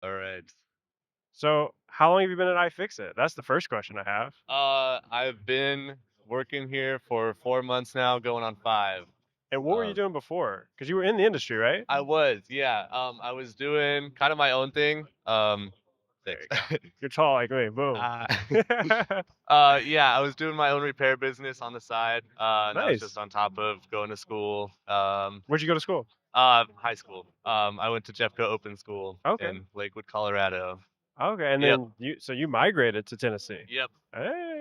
All right. So, how long have you been at iFixit? That's the first question I have. I've been working here for 4 months now, going on 5. And what were you Um, doing before? Because you were in the industry, right? I was, yeah. I was doing kind of my own thing. There Thanks. you go. You're tall like me. Boom. uh, yeah, I was doing my own repair business on the side, and that was just Nice. on top of going to school. Where'd you go to school? High school. I went to Jeffco Open School Okay. in Lakewood, Colorado. Okay. And Yep. then you migrated to Tennessee. Yep.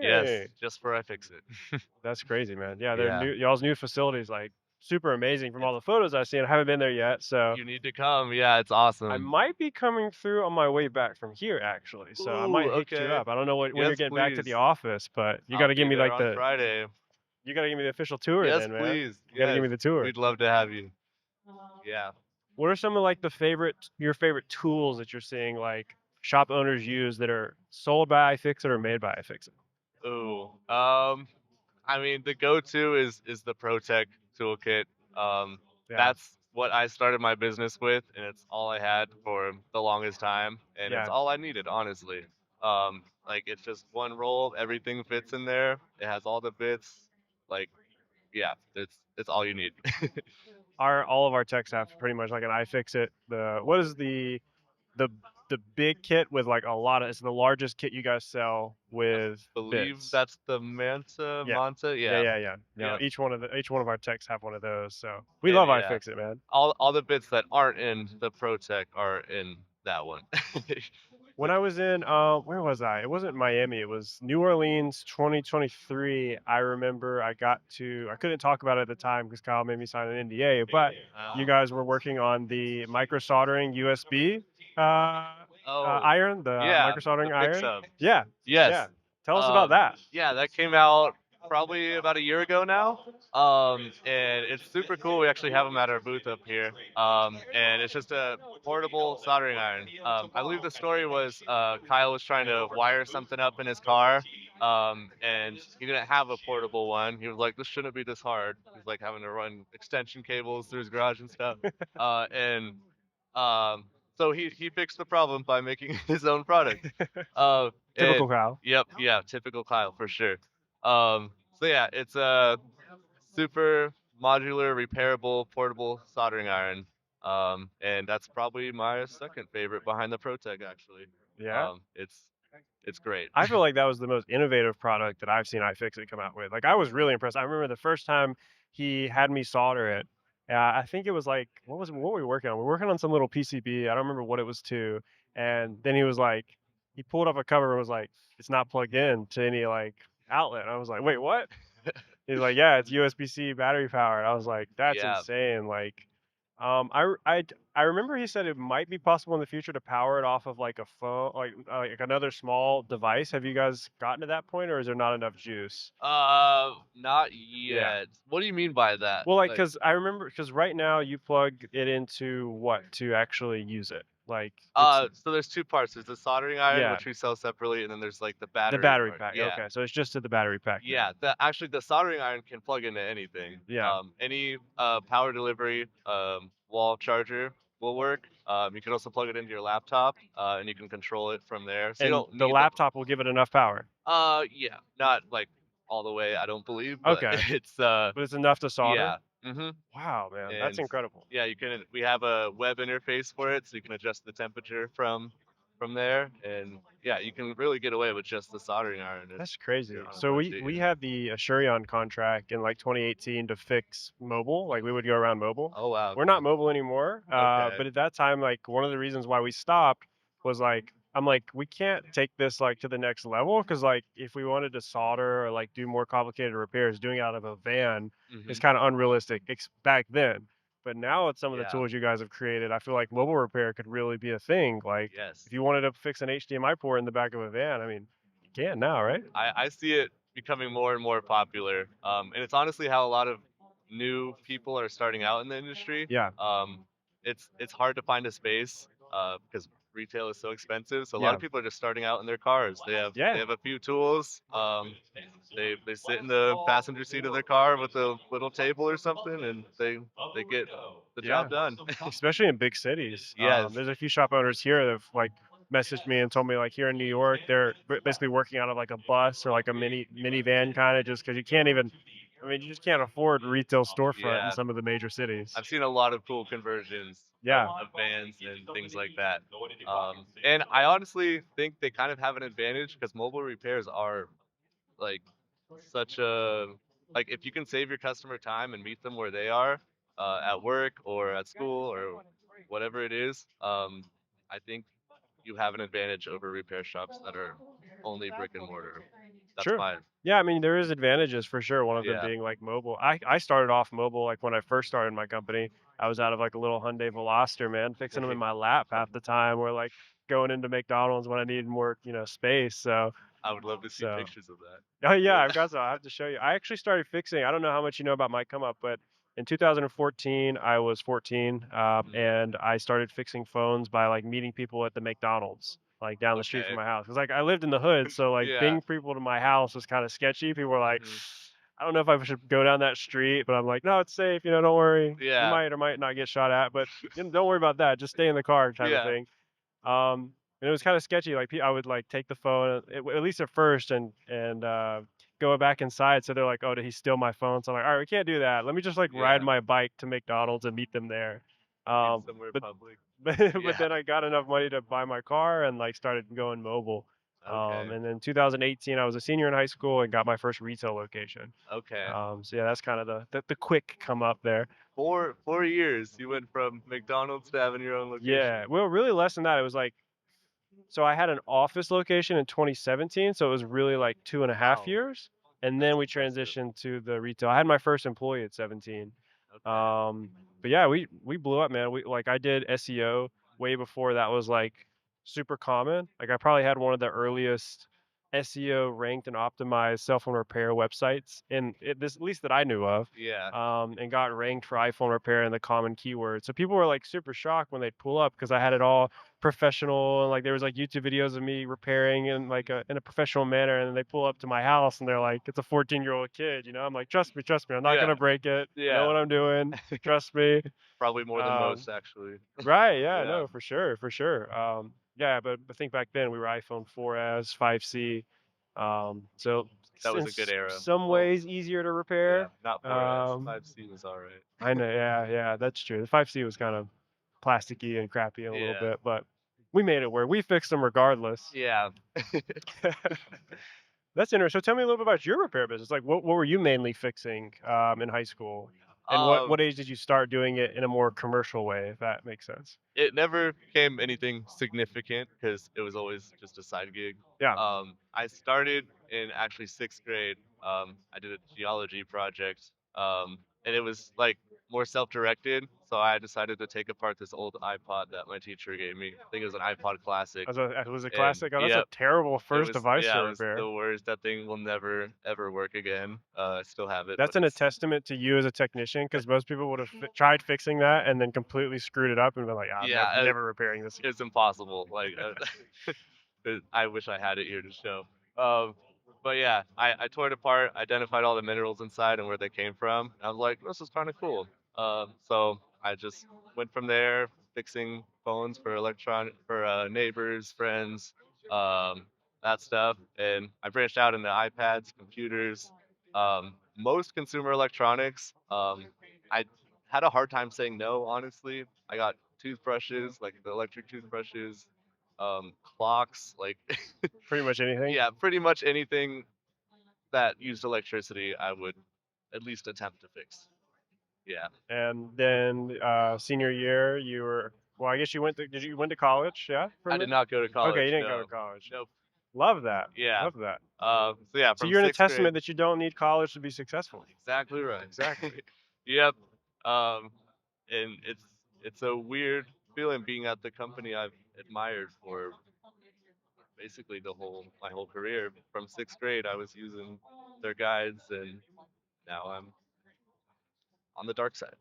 Yes. Hey, Just for iFixit. that's crazy, man. Yeah, their Yeah. new y'all's new facilities like super amazing from all It's the photos I've seen. I haven't been there yet, so You need to come. Yeah, it's I awesome. might be coming through on my way back from here actually. So I Ooh, might hit you okay. up. I don't know when you're Yes, getting back to the please. office, but you got I'll to give be me there like on the Friday. you got to give me the official tour Yes, then, man. please. You got to give Yes. me the tour. We'd love to have you. Yeah. What are some of like your favorite tools that you're seeing like shop owners use that are sold by iFixit or made by iFixit? Ooh. I mean, the go-to is the ProTech toolkit. Um, Yeah. that's what I started my business with, and it's all I had for the longest time, and it's Yeah. all I needed, honestly. Like it's just one roll, everything fits in there. It has all the bits. Like, yeah, it's all you need. Our all of our techs have pretty much like an iFixit. The what is the the big kit with like a lot of it's the largest kit you guys sell I with believe bits. that's the Manta, Yeah. Manta. Yeah, Yeah, yeah, yeah. No, yeah, each one of our techs have one of those. So we and love yeah, iFixit, man. all the bits that aren't in the ProTech are in that one. When I was in, where was I? It wasn't Miami. It was New Orleans, 2023. I remember I couldn't talk about it at the time because Kyle made me sign an NDA. But you uh, guys were working on the micro soldering USB oh, iron, the yeah, micro the soldering fix iron. up. Yeah, yeah. Yes. Tell us about that. Yeah, that came out probably about a year ago now. And it's super cool. We actually have them at our booth up here. And it's just a portable soldering iron. I believe the story was Kyle was trying to wire something up in his car. And he didn't have a portable one. He was like, "This shouldn't be this hard." He was like having to run extension cables through his garage and stuff. And um, so he fixed the problem by making his own product. And Typical Kyle. yep, yeah, typical Kyle for sure. So yeah, it's a super modular, repairable, portable soldering iron. And that's probably my second favorite behind the ProTech actually. Yeah. It's great. I feel like that was the most innovative product that I've seen iFixit come out with. Like I was really impressed. I remember the first time he had me solder it. I think it was like what were we working on? We were working on some little PCB. I don't remember what it was to. And then he was like, he pulled up a cover and was like, it's not plugged in to any like outlet. And I was like, wait, what? He's like, yeah, it's USB-C battery powered. I was like, that's Yeah. insane. Like, I remember he said it might be possible in the future to power it off of like a phone, like another small device. Have you guys gotten to that point, or is there not enough juice? Not Yeah. yet. What do you mean by that? Well, like, Like, cause right now you plug it into what to actually use it? Like, it's so there's two parts. There's the soldering iron, yeah, which we sell separately, and then there's like the the battery battery part. pack. Yeah. Okay, so it's just to the battery pack then. Yeah, the soldering iron can plug into anything. Yeah. Any power delivery wall charger will work. You can also plug it into your laptop, and you can control it from there. So you And don't the need the. laptop will give it enough power. Yeah, not like all the way, I don't believe, but Okay, it's but it's enough to solder. yeah. Mhm. Wow, man, that's And incredible. yeah, you can. We have a web interface for it, so you can adjust the temperature from there. And yeah, you can really get away with just the soldering iron if That's crazy. you're on a So budget. we Yeah. had the Assurion contract in like 2018 to fix mobile. Like we would go around mobile. Oh wow. We're Okay. not mobile anymore. Okay. But at that time, like one of the reasons why we stopped was like I'm like we can't take this like to the next level because like if we wanted to solder or like do more complicated repairs, doing it out of a van is Mhm. kind of unrealistic back then. But now with some of the Yeah. tools you guys have created, I feel like mobile repair could really be a thing. Like Yes. if you wanted to fix an HDMI port in the back of a van, I mean, you can now, right? I see it becoming more and more popular. And it's honestly how a lot of new people are starting out in the industry. Yeah, It's hard to find a space because retail is so expensive. So a lot yeah, of people are just starting out in their cars. They yeah. have a few tools. They sit in the passenger seat of their car with a little table or something, and they get the job Yeah, done. especially in big cities. Yes. There's a few shop owners here that have like messaged me and told me like here in New York they're basically working out of like a bus or like a minivan kind of just because you can't even. I mean, you just can't afford retail storefront in Yeah. some of the major cities. I've seen a lot of cool conversions Yeah, of vans and things like that. And I honestly think they kind of have an advantage because mobile repairs are like such a like if you can save your customer time and meet them where they are at work or at school or whatever it is, I think you have an advantage over repair shops that are only brick and mortar. That's sure. fine. Yeah, I mean there is advantages for sure. One of them Yeah. being like mobile. I started off mobile like when I first started my company. I was out of like a little Hyundai Veloster, man, fixing them in my lap half the time, or like going into McDonald's when I needed more, space. So I would love to see so pictures of that. oh yeah, I've Yeah. got some. I have to show you. I actually started fixing. I don't know how much you know about my come up, but in 2014, I was 14, Mhm. and I started fixing phones by like meeting people at the McDonald's, like down the street from Okay. my house. Cause like I lived in the hood, so like Yeah. being people to my house was kind of sketchy. People were like, Hmm. I don't know if I should go down that street, but I'm like, no, it's safe. Don't worry. You Yeah. might or might not get shot at, but don't worry about that. Just stay in the car, type of Yeah. thing. And it was kind of sketchy. Like I would like take the phone, at least at first, and go back inside. So they're like, "Oh, did he steal my phone?" So I'm like, "All right, we can't do that. Let me just like ride Yeah. my bike to McDonald's and meet them there." Meet Um, somewhere but public. but Yeah. then I got enough money to buy my car and like started going mobile. Okay. And then 2018, I was a senior in high school and got my first retail location. Okay. So yeah, that's kind of the quick come up there. 4 years you went from McDonald's to having your own location. Yeah, well, really less than that. It was like so I had an office location in 2017, so it was really like 2.5 Wow, years, and that's then we impressive. transitioned to the retail. I had my first employee at 17. Okay. Um, but yeah, we blew up, man. We like I did SEO way before that was like super common. Like I probably had one of the earliest SEO ranked and optimized cell phone repair websites in this at least that I knew of. Yeah. And got ranked for iPhone repair in the common keywords. So people were like super shocked when they'd pull up because I had it all professional and like there was like YouTube videos of me repairing in like in a professional manner, and then they pull up to my house and they're like, it's a 14-year-old kid. I'm like, trust me, I'm not Yeah. gonna break it. I know Yeah. what I'm doing. Trust me. Probably more than Um, most, actually. right, yeah, Yeah. no, for sure, for sure. Yeah, but think back then we were iPhone 4S, 5C. So That in was a good era. some Well, ways easier to yeah, repair. not 4S. Um, 5C was all right. I know, yeah, yeah, that's true. The 5C was kind of plasticky and crappy a little Yeah. bit, but we made it work. We fixed them regardless. Yeah. That's interesting. So tell me a little bit about your repair business. Like, what were you mainly fixing in high school, and what Um, age did you start doing it in a more commercial way, if that makes sense? it never became anything significant because it was always just a side gig. Yeah, I started in actually sixth grade. I did a geology project, and it was like more self-directed. So I decided to take apart this old iPod that my teacher gave me. I think it was an iPod Classic, as was a and classic. Oh, that's a yeah, terrible first device to it was repair. the worst. That thing will never ever work again. I still have it, but That's a it's testament to you as a technician, because most people would have tried fixing that and then completely screwed it up and been like, "Ah, I'm yeah, never repairing this." it's impossible. Like, I wish I had it here to show. Um, but yeah, I tore it apart, identified all the minerals inside and where they came from. I was like, this is kind of cool. So I just went from there, fixing phones for neighbors, friends, um, that stuff, and I branched out into iPads, computers, most consumer electronics. I had a hard time saying no, honestly. I got toothbrushes, like the electric toothbrushes, clocks, like Pretty much anything. yeah, pretty much anything that used electricity, I would at least attempt to fix. Yeah, And then senior year, you were well. I guess you went to college? Yeah, for a I did minute. not go to Okay, you college. didn't go to No, college. nope. Love that. Yeah. Love that. So yeah, So from you're in a sixth grade. testament that you don't need college to be successful. Exactly right. Exactly. Yep. Um, and it's a weird feeling being at the company I've admired for basically the whole my whole career. From sixth grade, I was using their guides, and now I'm on the dark side.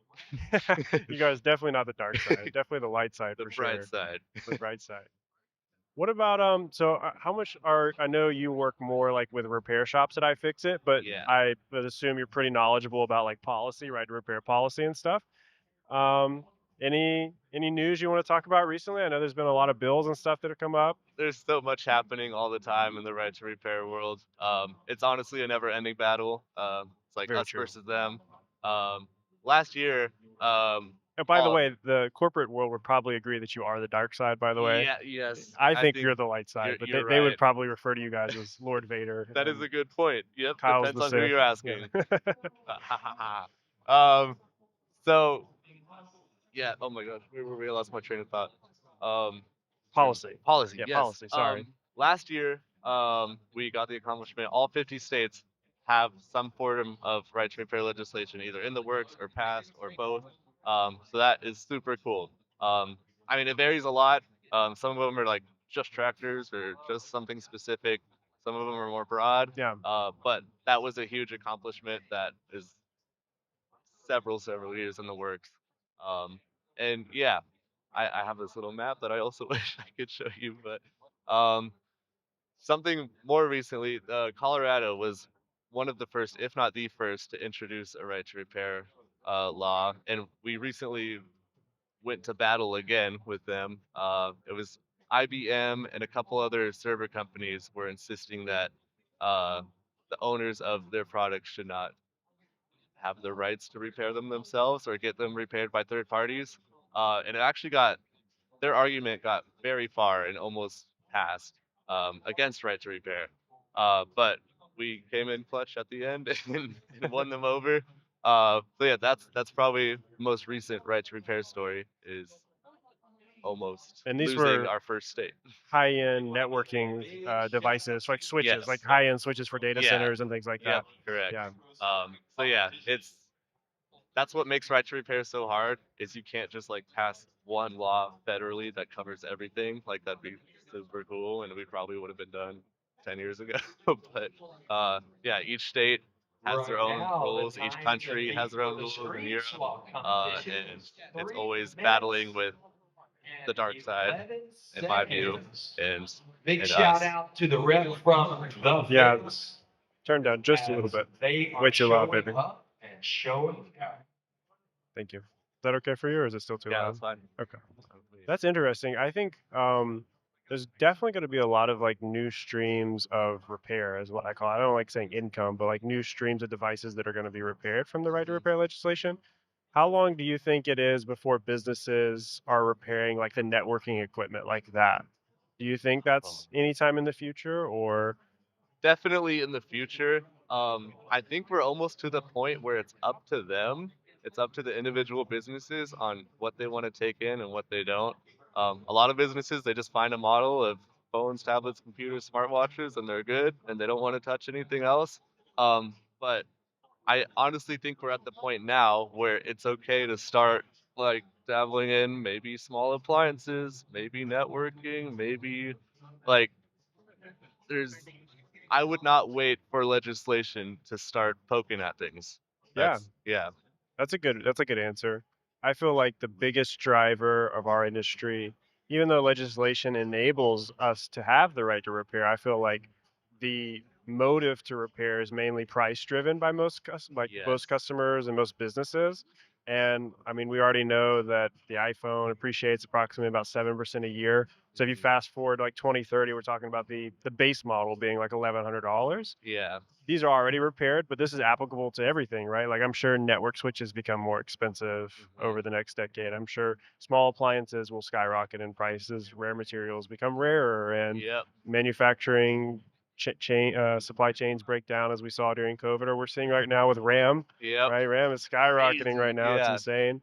You guys definitely not the dark side. Definitely the light side The for bright sure. side. The bright side. What about so how much are I know you work more like with repair shops at iFixit, but Yeah. I would assume you're pretty knowledgeable about like policy, right? Repair policy and stuff. Any news you want to talk about recently? I know there's been a lot of bills and stuff that have come up. There's so much happening all the time in the right to repair world. It's honestly a never-ending battle. It's like Very us true. versus them. Last year, And by the all way, the corporate world would probably agree that you are the dark side, by the way. yeah, yes, I I think think you're the light side, but you're they would right. probably refer to you guys as Lord Vader That is and a good point. Yep, Kyle's depends the on who Sith. you're Yeah. asking. um, so yeah. Oh my gosh, where were we? I lost my train of thought. Um, Policy. policy. Yeah, Yes. policy. Sorry. Last year, we got the accomplishment. All 50 states have some form of right to repair legislation, either in the works or passed or both. So that is super cool. I mean, it varies a lot. Some of them are like just tractors or just something specific. Some of them are more broad. Yeah. But that was a huge accomplishment that is several years in the works. Um, and yeah, I have this little map that I also wish I could show you, but um, something more recently, Colorado was one of the first, if not the first, to introduce a right to repair law, and we recently went to battle again with them. It was IBM and a couple other server companies were insisting that uh, the owners of their products should not have the rights to repair them themselves or get them repaired by third parties. And it actually got their argument got very far and almost passed against right to repair. But we came in clutch at the end and won them over. So yeah, that's probably the most recent right to repair story is almost And these losing were our first state. high-end networking devices, like switches, like Yes. high-end switches for data Yeah. centers and things like Yep. that. Correct. Yeah. So yeah, it's that's what makes right to repair so hard is you can't just like pass one law federally that covers everything. Like that'd be super cool, and we probably would have been done 10 years ago. But yeah, each state has their own rules. Each country has their own rules in Europe, and it's always battling with the dark side, in my view, Big and shout us. out to the rep from the Yeah. Fitness. Turn down just a little As bit. they are Way too loud, showing baby. up and showing out. Thank you. Is that okay for you, or is it still too Yeah, loud? that's fine. Okay. That's interesting. I think there's definitely going to be a lot of like new streams of repair, is what I call it. I don't like saying income, but like new streams of devices that are going to be repaired from the right to Mhm. repair legislation. How long do you think it is before businesses are repairing like the networking equipment like that? Do you think Oh. that's anytime in the future, or Definitely in the future. I think we're almost to the point where it's up to them. It's up to the individual businesses on what they want to take in and what they don't. A lot of businesses they just find a model of phones, tablets, computers, smartwatches, and they're good, and they don't want to touch anything else. But I honestly think we're at the point now where it's okay to start like dabbling in maybe small appliances, maybe networking, maybe like there's I would not wait for legislation to start poking at things. yeah, Yeah. that's a good answer. I feel like the biggest driver of our industry, even though legislation enables us to have the right to repair, I feel like the motive to repair is mainly price driven by most Yes. customers and most businesses. And I mean, we already know that the iPhone appreciates approximately about 7% a year. So if you Mhm. fast forward to like 2030, we're talking about the base model being like $1,100. Yeah. These are already repaired, but this is applicable to everything, right? Like I'm sure network switches become more expensive Mhm. over the next decade. I'm sure small appliances will skyrocket in prices, rare materials become rarer, and Yep. manufacturing supply chains break down as we saw during COVID, or we're seeing right now with RAM, Yep. right? RAM is skyrocketing right Crazy. now. It's Yeah. insane.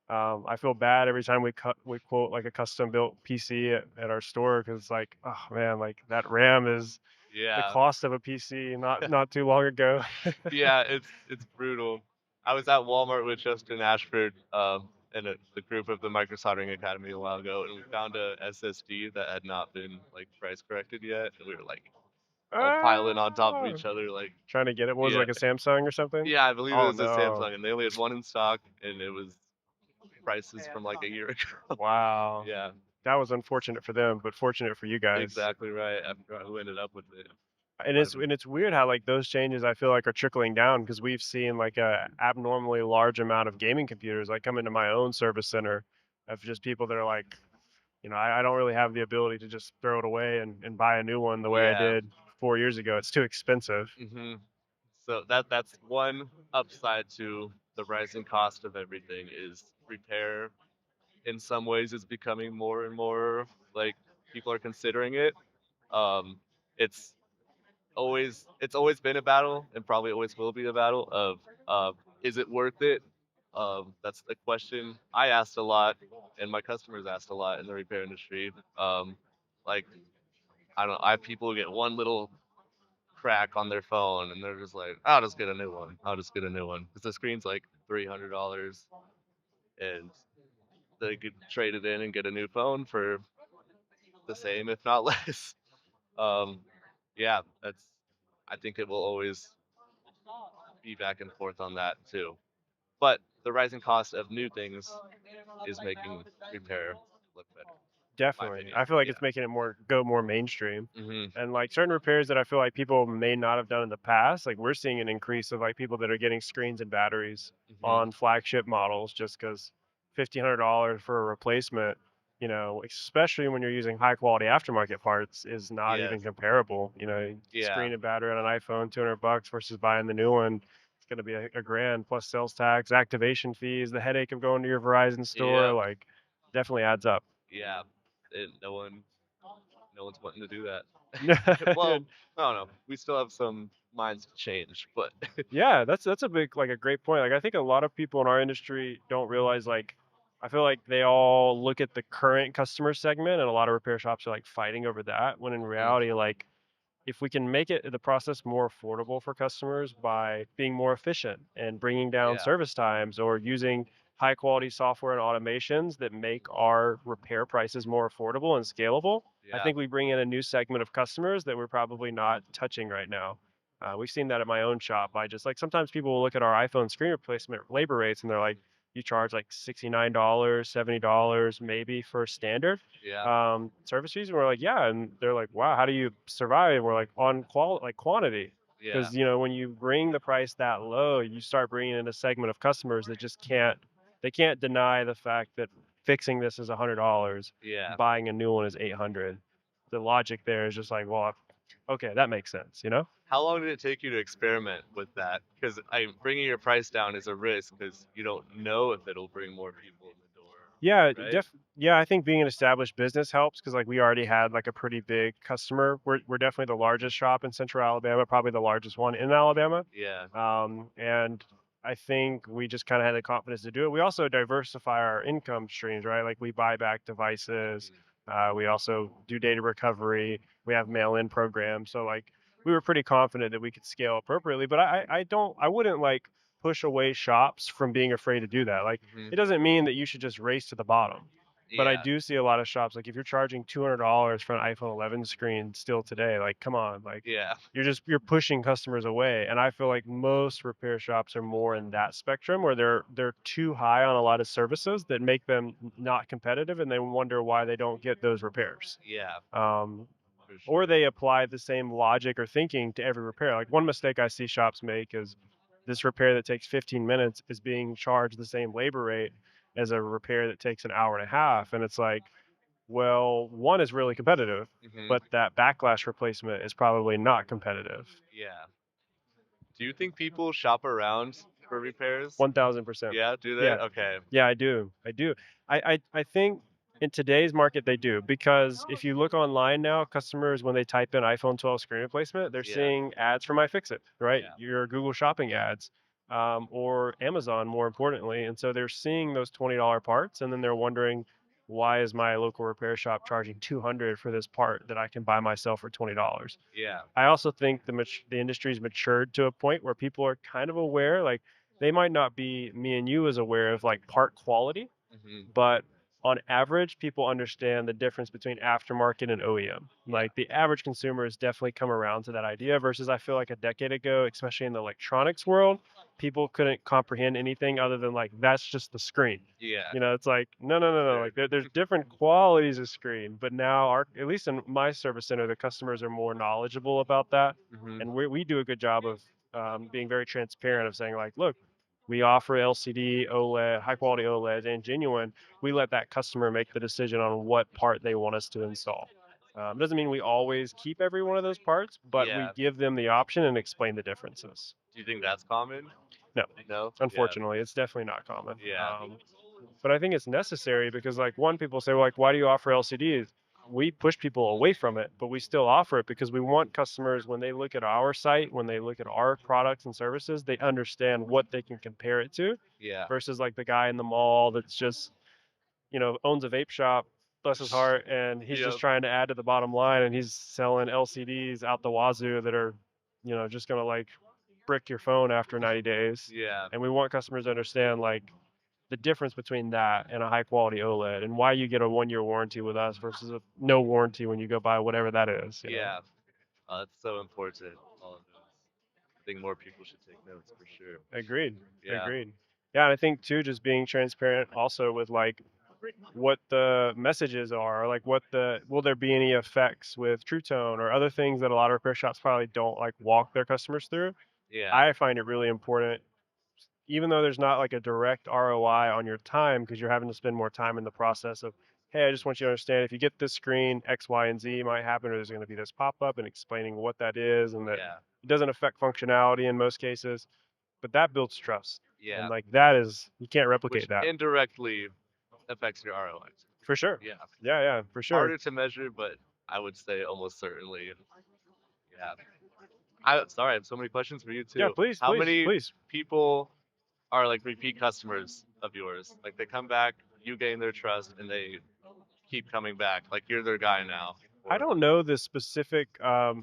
I feel bad every time we quote like a custom built PC at our store because it's like, oh man, like that RAM is the Yeah. cost of a PC not too long ago. Yeah. It's brutal. I was at Walmart with Justin Ashford and the group of the Micro Soldering Academy a while ago, and we found a SSD that had not been like price corrected yet, and we were like all piling on top of Ah, each other, like trying to get it. What was it, yeah, like a Samsung or something? yeah. I believe it Oh was a no! Samsung, and they only had one in stock, and it was prices from like a year ago. Wow, Yeah. that was unfortunate for them, but fortunate for you guys. Exactly right. I forgot who ended up with it. And Might have it's been. and it's weird how like those changes I feel like are trickling down because we've seen like a abnormally large amount of gaming computers like come into my own service center. of just people that are like, I don't really have the ability to just throw it away and buy a new one the way I Yeah. did 4 years ago. It's too expensive. hmm So that's one upside to the rising cost of everything is repair. In some ways, is becoming more and more like people are considering it. Um, it's it's always been a battle and probably always will be a battle of is it worth it? That's a question I asked a lot and my customers asked a lot in the repair industry. Like I don't know, I have people who get one little crack on their phone and they're just like, I'll just get a new one. I'll just get a new one because the screen's like $300 and they could trade it in and get a new phone for the same, if not less. Um, yeah, that's. I think it will always be back and forth on that too. But the rising cost of new things is making repair look better, in my Definitely. opinion. I feel like Yeah. it's making it go more mainstream. Mhm. And like certain repairs that I feel like people may not have done in the past, like we're seeing an increase of like people that are getting screens and batteries Mhm. on flagship models just because $1,500 for a replacement, especially when you're using high quality aftermarket parts, is not Yes. even comparable. Yeah. Screen and battery on an iPhone, $200 versus buying the new one. It's going to be a grand plus sales tax, activation fees, the headache of going to your Verizon store. Yeah. Like, definitely adds up. Yeah. No one's wanting to do that. Well, I don't know. We still have some minds to change, but Yeah, that's a big like a great point. Like I think a lot of people in our industry don't realize like I feel like they all look at the current customer segment and a lot of repair shops are like fighting over that when in Mhm. reality like if we can make the process more affordable for customers by being more efficient and bringing down Yeah. service times or using high quality software and automations that make our repair prices more affordable and scalable, I Yeah. think we bring in a new segment of customers that we're probably not touching right now. We've seen that at my own shop. I just like sometimes people will look at our iPhone screen replacement labor rates and they're like, you charge like $69, $70 maybe for standard Yeah. service fees. And we're like, yeah. And they're like, wow, how do you survive? We're like on quantity. Yeah. Because, when you bring the price that low, you start bringing in a segment of customers that just they can't deny the fact that fixing this is $100, Yeah. buying a new one is 800. The logic there is just like, well, okay, that makes sense. How long did it take you to experiment with that? Because bringing your price down is a risk because you don't know if it'll bring more people in the Yeah, door, right? yeah, I think being an established business helps because like we already had like a pretty big customer. We're definitely the largest shop in Central Alabama, probably the largest one in Alabama. Yeah. And I think we just kind of had the confidence to do it. We also diversify our income streams, right? Like we buy back devices. Mhm. We also do data recovery. We have mail-in programs. So like we were pretty confident that we could scale appropriately. But I wouldn't like push away shops from being afraid to do that. Like Mhm. it doesn't mean that you should just race to the bottom. But I Yeah. do see a lot of shops like if you're charging $200 for an iPhone 11 screen still today, like come on, like Yeah. you're pushing customers away. And I feel like most repair shops are more in that spectrum where they're too high on a lot of services that make them not competitive, and they wonder why they don't get those repairs. Yeah. Um, For or sure. they apply the same logic or thinking to every repair. Like one mistake I see shops make is this repair that takes 15 minutes is being charged the same labor rate as a repair that takes an hour and a half. And it's like, well, one is really competitive, Mhm. but that backlash replacement is probably not competitive. Yeah. Do you think people shop around for repairs? 1000%. Yeah. Do they? Yeah. Okay. Yeah, I do. I do. I think in today's market they do because if you look online now, customers when they type in iPhone 12 screen replacement, they're Yeah. seeing ads from iFixit, right? Yeah. Your Google Shopping ads, or Amazon, more importantly, and so they're seeing those $20 parts, and then they're wondering why is my local repair shop charging 200 for this part that I can buy myself for $20? Yeah. I also think the industry's matured to a point where people are kind of aware, like they might not be me and you as aware of like part quality, Mhm. but on average, people understand the difference between aftermarket and OEM. Yeah. Like the average consumer has definitely come around to that idea versus I feel like a decade ago, especially in the electronics world, people couldn't comprehend anything other than like that's just the screen. Yeah. It's like no, no, no, no. Sure. Like there's different qualities of screen, but now at least in my service center, the customers are more knowledgeable about that, Mhm. and we do a good job of being very transparent of saying like, look, We offer LCD, OLED, high quality OLEDs, and genuine. We let that customer make the decision on what part they want us to install. Doesn't mean we always keep every one of those parts, but we Yeah. give them the option and explain the differences. Do you think that's common? No, No. Yeah. unfortunately, it's definitely not common. Yeah. But I think it's necessary because, like, one people say, well, like, why do you offer LCDs? We push people away from it, but we still offer it because we want customers, when they look at our site, when they look at our products and services, they understand what they can compare it to Yeah. versus like the guy in the mall that's just, owns a vape shop, bless his heart, and he's just Yep. trying to add to the bottom line, and he's selling LCDs out the wazoo that are, just gonna like brick your phone after 90 days. Yeah. And we want customers to understand like the difference between that and a high quality OLED, and why you get a 1 year warranty with us versus a no warranty when you go buy whatever that is. Yeah. That's so important. All of those. I think more people should take notes for sure. Agreed. Yeah. Agreed. Yeah, and I think too, just being transparent also with like what the messages are, like will there be any effects with True Tone or other things that a lot of repair shops probably don't like walk their customers through. Yeah. I find it really important, even though there's not like a direct ROI on your time because you're having to spend more time in the process of, hey, I just want you to understand if you get this screen, X, Y, and Z might happen, or there's going to be this pop up and explaining what that is and that Yeah. it doesn't affect functionality in most cases, but that builds trust. Yeah. And like that is, you can't Which replicate that indirectly affects your ROI. for sure. Yeah. Yeah, yeah, for sure. Harder to measure, but I would say almost certainly. Yeah. Sorry, I have so many questions for you Yeah, too. please, How please, many please. people are like repeat customers of yours? Like they come back, you gain their trust, and they keep coming back. Like you're their guy now. I don't know the specific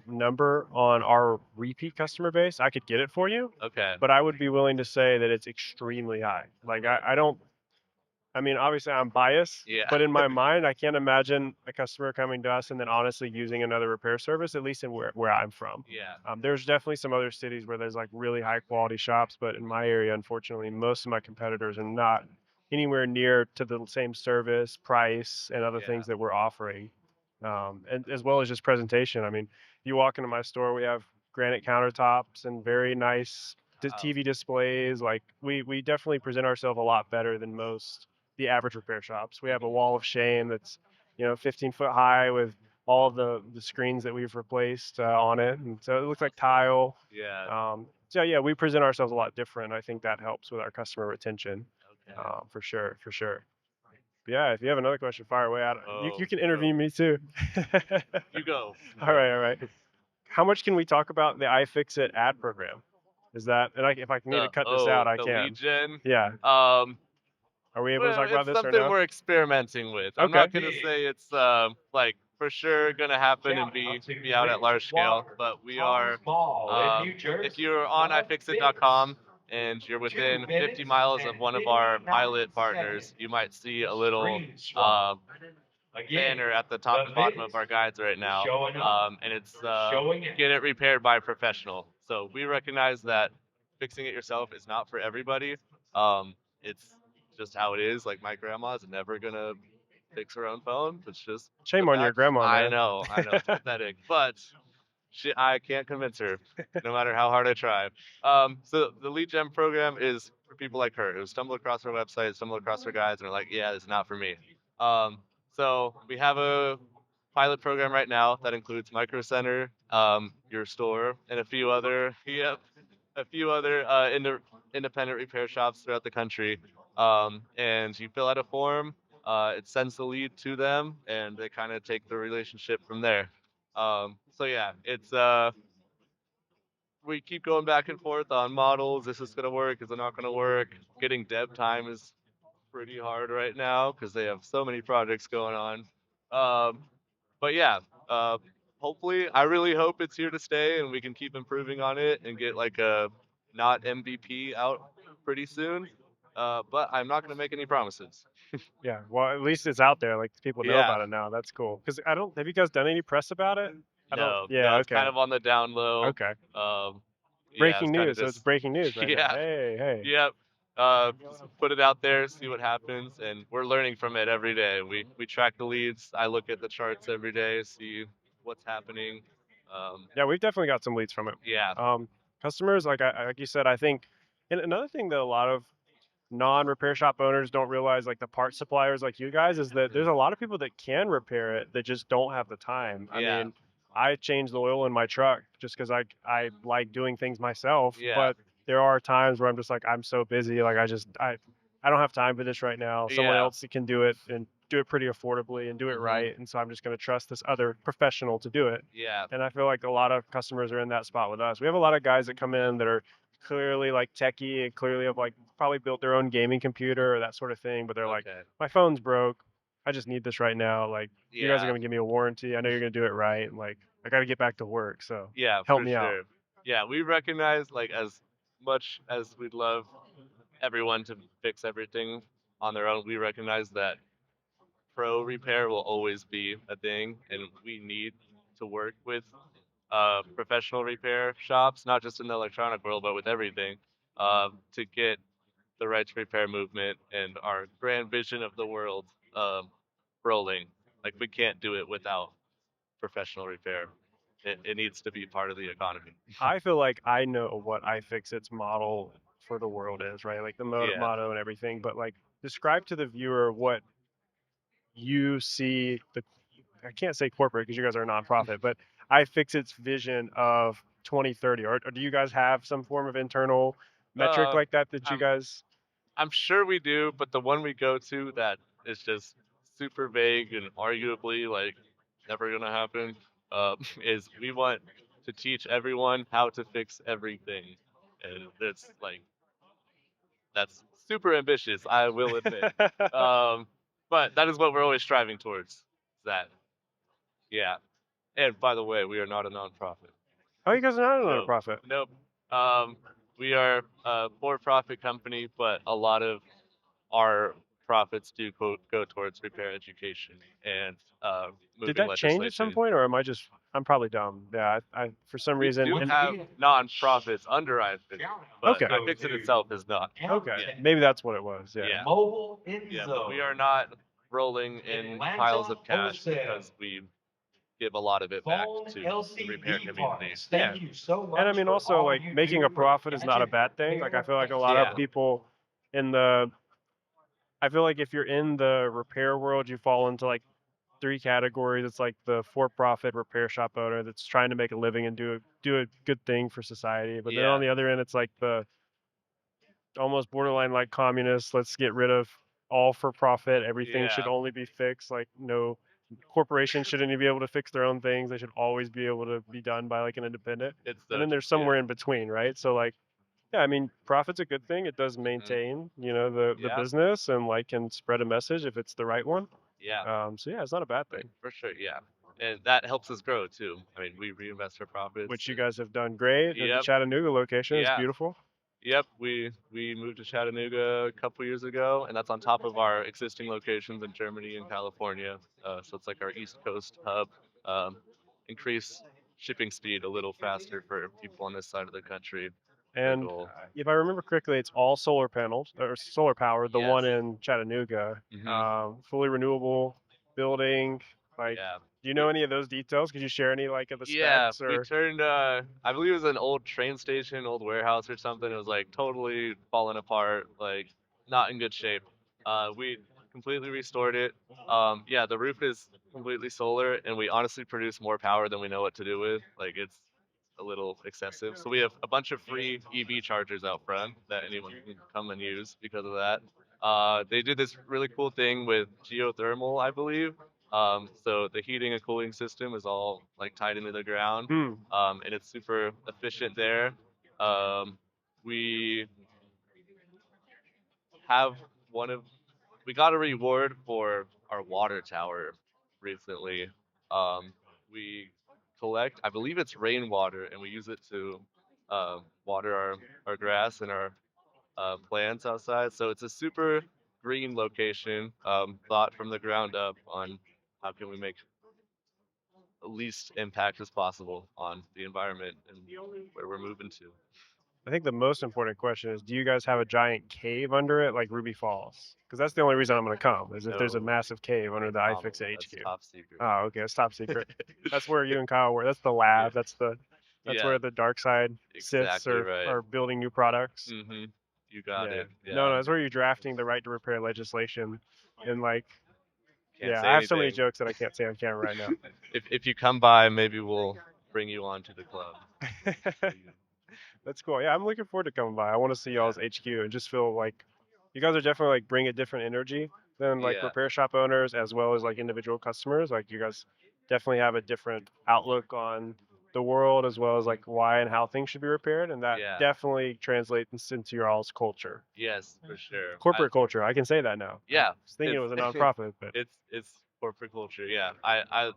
number on our repeat customer base. I could get it for you, Okay. but I would be willing to say that it's extremely high. Like I don't. I mean, obviously I'm biased, Yeah. but in my mind, I can't imagine a customer coming to us and then honestly using another repair service, at least in where I'm from. Yeah. There's definitely some other cities where there's like really high quality shops, but in my area, unfortunately, most of my competitors are not anywhere near to the same service, price, and other Yeah. things that we're offering. And as well as just presentation. I mean, you walk into my store, we have granite countertops and very nice Wow. TV displays. Like we definitely present ourselves a lot better than most the average repair shops. We have a wall of shame that's 15 foot high with all of the screens that we've replaced on it, and so it looks like tile. Yeah. So yeah, we present ourselves a lot different. I think that helps with our customer retention, Okay. for sure, for sure. But yeah, if you have another question, fire away out. You Oh, can interview me too. You go. All right, all right. How much can we talk about the iFixit ad program? Is that, and if I need to cut this out, I the can. lead gen. Yeah. Um, Are we able to well, talk about it's this or something no? we're experimenting with. I'm Okay. not gonna say it's like for sure gonna happen and be out at large scale, but we are. If you're on iFixit.com and you're within 50 miles of one of our pilot partners, you might see a little banner at the top and bottom of our guides right now, and it's get it repaired by a professional. So we recognize that fixing it yourself is not for everybody. It's just how it is. Like my grandma's never gonna fix her own phone. It's just Shame the on your fact. grandma, I man. know, it's pathetic, but I can't convince her, no matter how hard I try. So the lead gen program is for people like her who stumble across our website, stumble across our guides, and are like, yeah, this is not for me. So we have a pilot program right now that includes Micro Center, your store, and a few other independent repair shops throughout the country. And you fill out a form, it sends the lead to them, and they kind of take the relationship from there. So yeah, it's we keep going back and forth on models. Is this gonna work? Is it not gonna work? Getting dev time is pretty hard right now because they have so many projects going on. But yeah, uh, hopefully, I really hope it's here to stay and we can keep improving on it and get like a not MVP out pretty soon. But I'm not gonna make any promises. Yeah, well, at least it's out there. Like people know Yeah. about it now. That's cool. Because I don't. Have you guys done any press about it? I don't. No, Yeah. it's Okay. kind of on the down low. Okay. Yeah, Breaking it's kind of news. So it's just breaking news right now. yeah, Hey, hey. yep. Just put it out there, see what happens, and we're learning from it every day. We track the leads. I look at the charts every day, see what's happening. Yeah, we've definitely got some leads from it. Yeah, Customers, like you said, I think And another thing that a lot of non-repair shop owners don't realize, like the part suppliers like you guys, is that there's Mhm. a lot of people that can repair it that just don't have the time. I Yeah, mean, I change the oil in my truck just because I like doing things myself, yeah, but there are times where I'm just like I'm so busy, like I don't have time for this right now. Someone yeah, else that can do it and do it pretty affordably and do it hmm right, and so I'm just going to trust this other professional to do it. yeah, And I feel like a lot of customers are in that spot with us. We have a lot of guys that come in that are clearly like techie and clearly have like probably built their own gaming computer or that sort of thing, but they're like, okay, my phone's broke. I just need this right now. Like, you guys are yeah, gonna give me a warranty. I know you're gonna do it right. And like, I got to get back to work. So yeah, help for me out. sure. Yeah, we recognize like as much as we'd love everyone to fix everything on their own, we recognize that pro repair will always be a thing, and we need to work with professional repair shops, not just in the electronic world, but with everything, to get the right to repair movement and our grand vision of the world rolling. Like we can't do it without professional repair. It needs to be part of the economy. I feel like I know what iFixit's model for the world is, right? Like the Yeah. motto and everything, but like describe to the viewer what you see the I can't say corporate because you guys are a nonprofit, but iFixit's vision of 2030, or do you guys have some form of internal metric Um, like that that you I'm guys? I'm sure we do, but the one we go to that is just super vague and arguably like never gonna happen is we want to teach everyone how to fix everything, and it's like that's super ambitious, I will admit. Um, but that is what we're always striving towards. That, yeah. And by the way, we are not a nonprofit. Oh, you guys are not a No, nonprofit. nope. Um, we are a for-profit company, but a lot of our profits do go towards repair education and Did moving that change at some legislation. point, or am I just? I'm probably dumb. Yeah, I for some We reason. do And have non-profits under iFixit, but okay, iFixit itself is not. okay, Yeah, maybe that's what it was. Yeah. yeah, Mobile in yeah. But we zone. are not rolling in piles Atlanta of cash wholesale. because we give a lot of it back Phone to the repair LCD community. parts. Yeah. Thank you so And I much mean, for also all like you making do a for profit is not a gadget bad thing. Like I feel like a lot of Yeah. people in the, I feel like if you're in the repair world, you fall into like three categories. It's like the for-profit repair shop owner that's trying to make a living and do a good thing for society. But then on Yeah. the other end, it's like the almost borderline like communists. Let's get rid of all for profit. Everything should Yeah. only be fixed. Like no corporations shouldn't even be able to fix their own things. They should always be able to be done by like an independent. It's And so then there's yeah. somewhere in between, right? So like yeah, I mean profit's a good thing. It does hmm maintain, the Yeah. business and like can spread a message if it's the right one. Yeah. So yeah, it's not a bad Like thing. for sure. Yeah. And that helps us grow too. I mean, we reinvest our profits. Which you And, guys have done great at the yep. Chattanooga location. It's Yeah. beautiful. Yep, we moved to Chattanooga a couple years ago, and that's on top of our existing locations in Germany and California. So it's like our East Coast hub. Um, increase shipping speed a little faster for people on this side of the country. The And goal. if I remember correctly, it's all solar panels or solar powered. The one Yes. in Chattanooga, hmm fully renewable building. Like, Yeah. do you know We, any of those details? Could you share any like of the yeah, specs we or? turned. I believe it was an old train station, old warehouse or something. It was like totally falling apart, like not in good shape. We completely restored it. Yeah, the roof is completely solar, and we honestly produce more power than we know what to do with. Like it's a little excessive. So we have a bunch of free EV chargers out front that anyone can come and use because of that. They did this really cool thing with geothermal, I believe. So the heating and cooling system is all like tied into the ground, Hmm. and it's super efficient there. Um, we have one of we got a reward for our water tower recently. Um, we collect, I believe it's rainwater, and we use it to water our grass and our plants outside. So it's a super green location, thought from the ground up on how can we make the least impact as possible on the environment and where we're moving to. I think the most important question is, do you guys have a giant cave under it like Ruby Falls? Because that's the only reason I'm going to come is if there's a No, massive cave under the promise iFixit that's HQ. top secret. Oh, okay, it's top secret. That's where you and Kyle were. That's the lab. Yeah, That's the That's Yeah, where the dark side sits, exactly or right. are building new products. Mhm. You got Yeah. it. No, Yeah. no, that's where you're drafting the right to repair legislation. And like, Can't yeah, say I have so many anything. jokes that I can't say on camera right now. If you come by, maybe we'll bring you on to the club. Show you. That's cool. Yeah, I'm looking forward to coming by. I want to see Yeah. y'all's HQ and just feel like you guys are definitely like bring a different energy than like Yeah. repair shop owners as well as like individual customers. Like you guys definitely have a different outlook on the world as well as like why and how things should be repaired, and that Yeah. definitely translates into your all's culture, Yes, for sure. corporate culture. I can say that now. I Yeah. was thinking it It's was a nonprofit, but it's corporate culture. Yeah.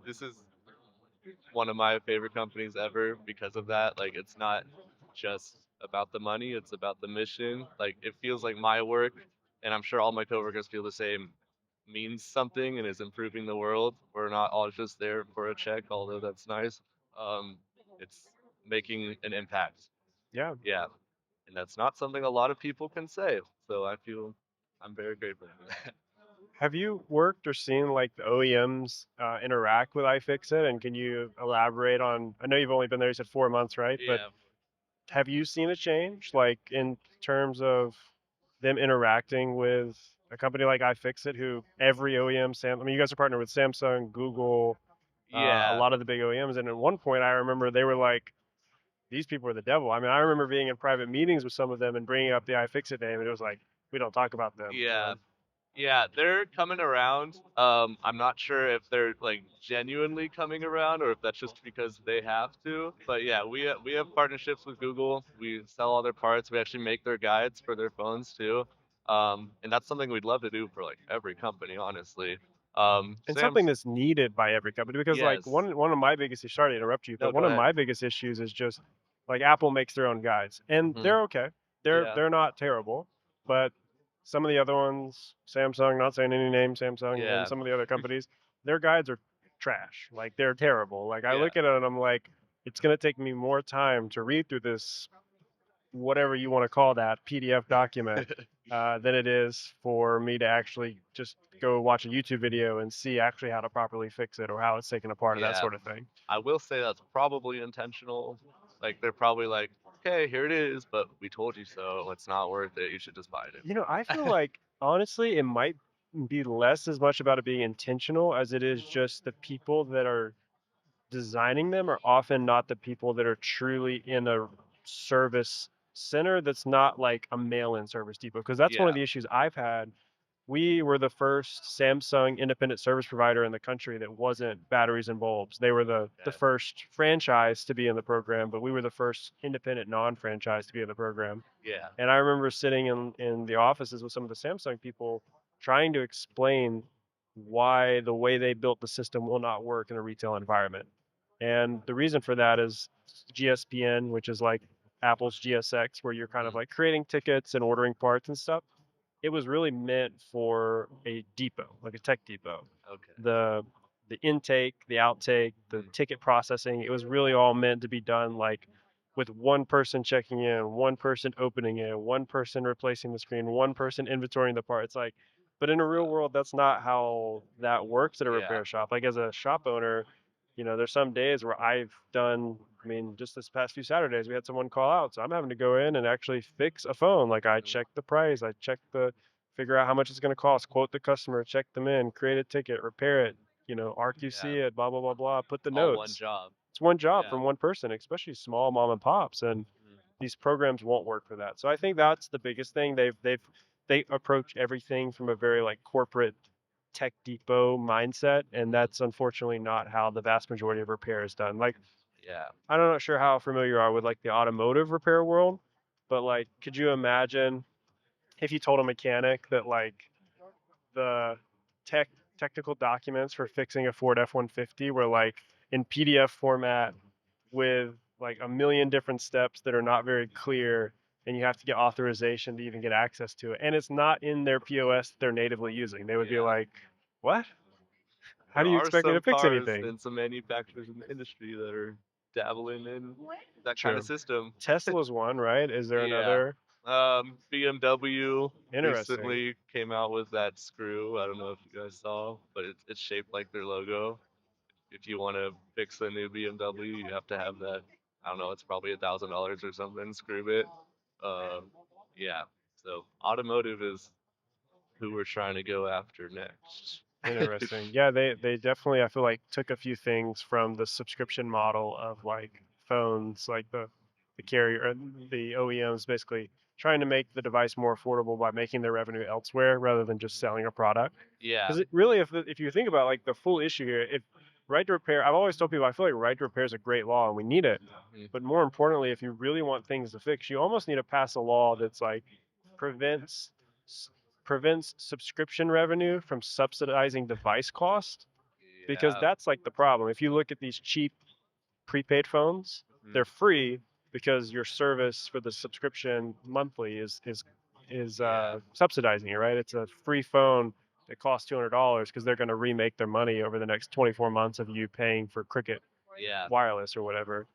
This is one of my favorite companies ever because of that. Like it's not just about the money, it's about the mission. Like it feels like my work, and I'm sure all my coworkers feel the same, means something and is improving the world. We're not all just there for a check, although that's nice. Um, it's making an impact. yeah. Yeah. And that's not something a lot of people can say. So I feel I'm very grateful for that. Have you worked or seen like the OEMs interact with iFixit? And can you elaborate on? I know you've only been there. You said 4 months, right? But Yeah. have you seen a change, like in terms of them interacting with a company like iFixit, who every OEM, I mean, you guys are partnered with Samsung, Google, a Yeah. lot of the big OEMs, and at one point, I remember they were like, "These people are the devil." I mean, I remember being in private meetings with some of them and bringing up the iFixit name, and it was like, "We don't talk about them," you Yeah. know? Yeah, they're coming around. I'm not sure if they're like genuinely coming around or if that's just because they have to. But yeah, we have partnerships with Google. We sell all their parts. We actually make their guides for their phones too. And that's something we'd love to do for like every company, honestly. And something Sam's that's needed by every company, because like yes. one of my biggest issues, sorry to interrupt you, No, but go one of ahead. my biggest issues is just like Apple makes their own guides and Hmm. they're okay. Yeah. They're not terrible, but some of the other ones, Samsung, not saying any name, Samsung and Yeah. some of the other companies, their guides are trash. Like they're terrible. Like I Yeah. look at it and I'm like, it's gonna take me more time to read through this, whatever you want to call that, PDF document, than it is for me to actually just go watch a YouTube video and see actually how to properly fix it or how it's taken apart or that Yeah. sort of thing. I will say that's probably intentional. Like they're probably like, okay, here it is, but we told you so. It's not worth it. You should just buy You know, I feel it. like honestly, it might be less as much about it being intentional as it is just the people that are designing them are often not the people that are truly in a service center that's not like a mail-in service depot, because that's one Yeah. of the issues I've had. We were the first Samsung independent service provider in the country that wasn't batteries and bulbs. They were the Okay. first franchise to be in the program, but we were the first independent non-franchise to be in the program. Yeah. And I remember sitting in the offices with some of the Samsung people trying to explain why the way they built the system will not work in a retail environment. And the reason for that is GSPN, which is like Apple's GSX, where you're kind of Mm. like creating tickets and ordering parts and stuff. It was really meant for a depot, like a tech depot. Okay. The the intake, the outtake, the Mm. ticket processing, it was really all meant to be done like with one person checking in, one person opening it, one person replacing the screen, one person inventorying the part. It's like, but in a real Uh, world, that's not how that works at a yeah. repair shop. Like as a shop owner, there's some days where I've done, I mean, just this past few Saturdays, we had someone call out. So I'm having to go in and actually fix a phone. Like I Mm. check the price, I check figure out how much it's going to cost, quote the customer, check them in, create a ticket, repair it, Yeah. RQC it, blah, blah, blah, blah, put the All one notes. job. It's one job Yeah. from one person, especially small mom and pops. And Mm. these programs won't work for that. So I think that's the biggest thing. They approach everything from a very like corporate tech depot mindset, and that's unfortunately not how the vast majority of repair is done. Like Yeah. I'm not sure how familiar you are with like the automotive repair world, but like could you imagine if you told a mechanic that like the tech technical documents for fixing a Ford F-150 were like in PDF format with like a million different steps that are not very clear, and you have to get authorization to even get access to it, and it's not in their POS that they're natively using. They would be Yeah. like, what? How There do you are expect me to some fix cars anything? and some manufacturers in the industry that are dabbling in that kind of True. system. Tesla's one, right? Is there Yeah. another? BMW Interesting. recently came out with that screw. I don't know if you guys saw, but it's shaped like their logo. If you want to fix a new BMW, you have to have that. I don't know, it's probably $1,000 or something. Screw it. Yeah. So automotive is who we're trying to go after next. Interesting. Yeah, they definitely I feel like took a few things from the subscription model of like phones, like the carrier, the OEMs basically trying to make the device more affordable by making their revenue elsewhere rather than just selling a product. Yeah. Because it really, if you think about like the full issue here, if right to repair, I've always told people I feel like right to repair is a great law and we need it. Mhm. But more importantly, if you really want things to fix, you almost need to pass a law that's like prevents s- prevents subscription revenue from subsidizing device cost, because Yeah. that's like the problem. If you look at these cheap prepaid phones, Mhm. they're free because your service for the subscription monthly is Yeah. subsidizing it, right? It's a free phone that costs $200 because they're going to remake their money over the next 24 months of you paying for Cricket Yeah. Wireless or whatever.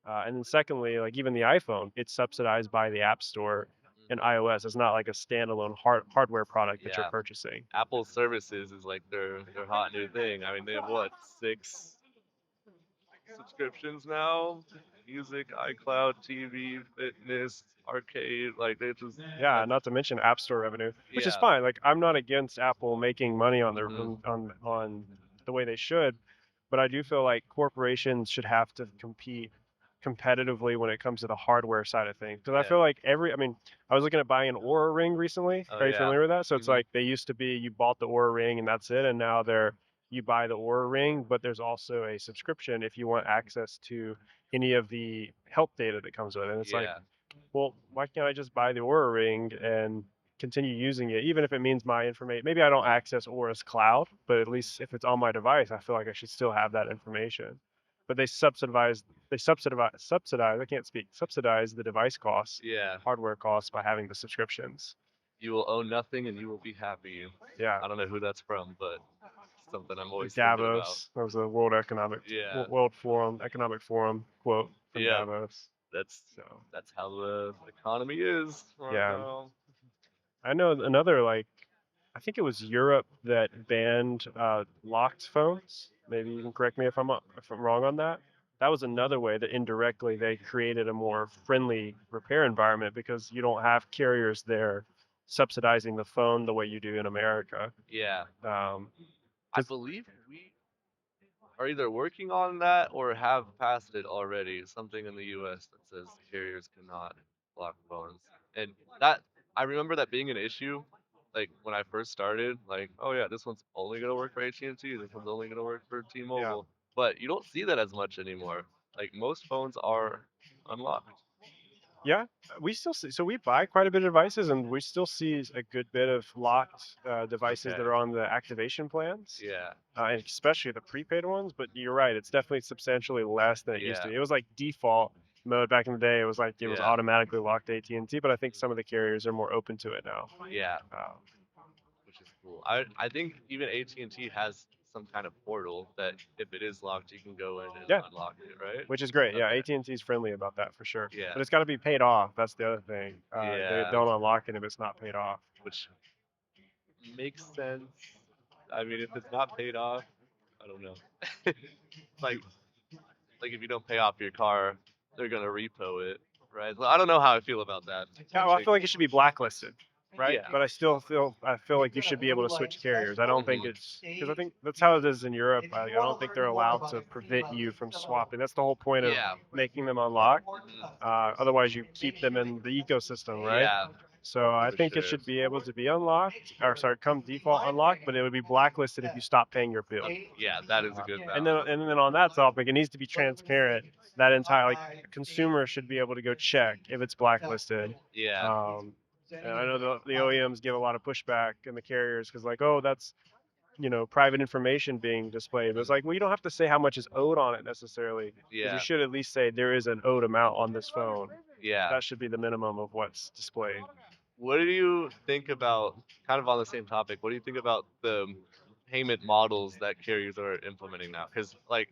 And then secondly, like even the iPhone, it's subsidized by the App Store and Mhm. iOS. It's not like a standalone hardware product that you're Yeah. purchasing. Apple services is like their hot new thing. I mean, they have what, six subscriptions now? Music, iCloud, TV, fitness, arcade. Like they just Yeah, that's not to mention App Store revenue, which is yeah. fine. Like I'm not against Apple making money on their Mhm. on the way they should, but I do feel like corporations should have to compete competitively when it comes to the hardware side of things. Because I Yeah. feel like I mean, I was looking at buying an Aura ring recently. Oh Are you yeah. familiar with that? So it's Mhm. like they used to be you bought the Aura ring and that's it, and now they're you buy the Aura ring, but there's also a subscription if you want access to any of the health data that comes with it. And it's like, Yeah. well, why can't I just buy the Aura ring and continue using it, even if it means my information? Maybe I don't access Aura's cloud, but at least if it's on my device, I feel like I should still have that information. But subsidize, I can't speak, subsidize the device costs, Yeah. hardware costs by having the subscriptions. You will own nothing and you will be happy. Yeah. I don't know who that's from, but something I'm always thinking about. Davos, that was a Yeah. Economic Forum quote from Yeah. Davos. That's So, that's how the economy is right yeah. now. I know another like I think it was Europe that banned locked phones. Maybe you can correct me if I'm wrong on that. That was another way that indirectly they created a more friendly repair environment because you don't have carriers there subsidizing the phone the way you do in America. Yeah. Um, I 'Cause believe we are either working on that or have passed it already. Something in the US that says carriers cannot block phones. And that I remember that being an issue like when I first started, like, oh yeah, this one's only gonna work for AT&T, this one's only gonna work for yeah, T-Mobile. But you don't see that as much anymore. Like most phones are unlocked. yeah, we still see. So we buy quite a bit of devices, and we still see a good bit of locked devices Okay. that are on the activation plans. Yeah. And especially the prepaid ones. But you're right, it's definitely substantially less than it used to Yeah. be. It was like default mode back in the day. It was like it was Yeah. automatically locked to AT&T, but I think some of the carriers are more open to it now. Yeah. Um, Which is cool. I think even AT&T has some kind of portal that if it is locked, you can go in and yeah, unlock it, right? which is great. Yeah, Okay. AT&T is friendly about that for sure. Yeah. But it's got to be paid off. That's the other thing. They Yeah. don't unlock it if it's not paid off. Which makes sense. I mean, if it's not paid off, I don't know. like like if you don't pay off your car, they're gonna repo it, right? Well, I don't know how I feel about that. Yeah, well, I Like, feel like it should be blacklisted, right? yeah. But I feel like you should be able to switch carriers. I don't think Mhm. it's because I think that's how it is in Europe. I don't think they're allowed to prevent you from swapping. That's the whole point of Yeah. making them unlock. Mhm. Otherwise, you keep them in the ecosystem, right? Yeah, So I for think it sure. should be able to be unlocked, or sorry, come default unlocked, but it would be blacklisted if you stop paying your bill. Yeah, that is a good And then balance. on that topic, it needs to be transparent. That entire like consumer should be able to go check if it's blacklisted. Yeah. Um, and I know the OEMs give a lot of pushback and the carriers because like, oh, that's private information being displayed. But it's Mhm. like, well, you don't have to say how much is owed on it necessarily, because you Yeah. should at least say there is an owed amount on this phone. Yeah. That should be the minimum of what's displayed. What do you think about, kind of on the same topic, what do you think about the payment models that carriers are implementing now? Because, like,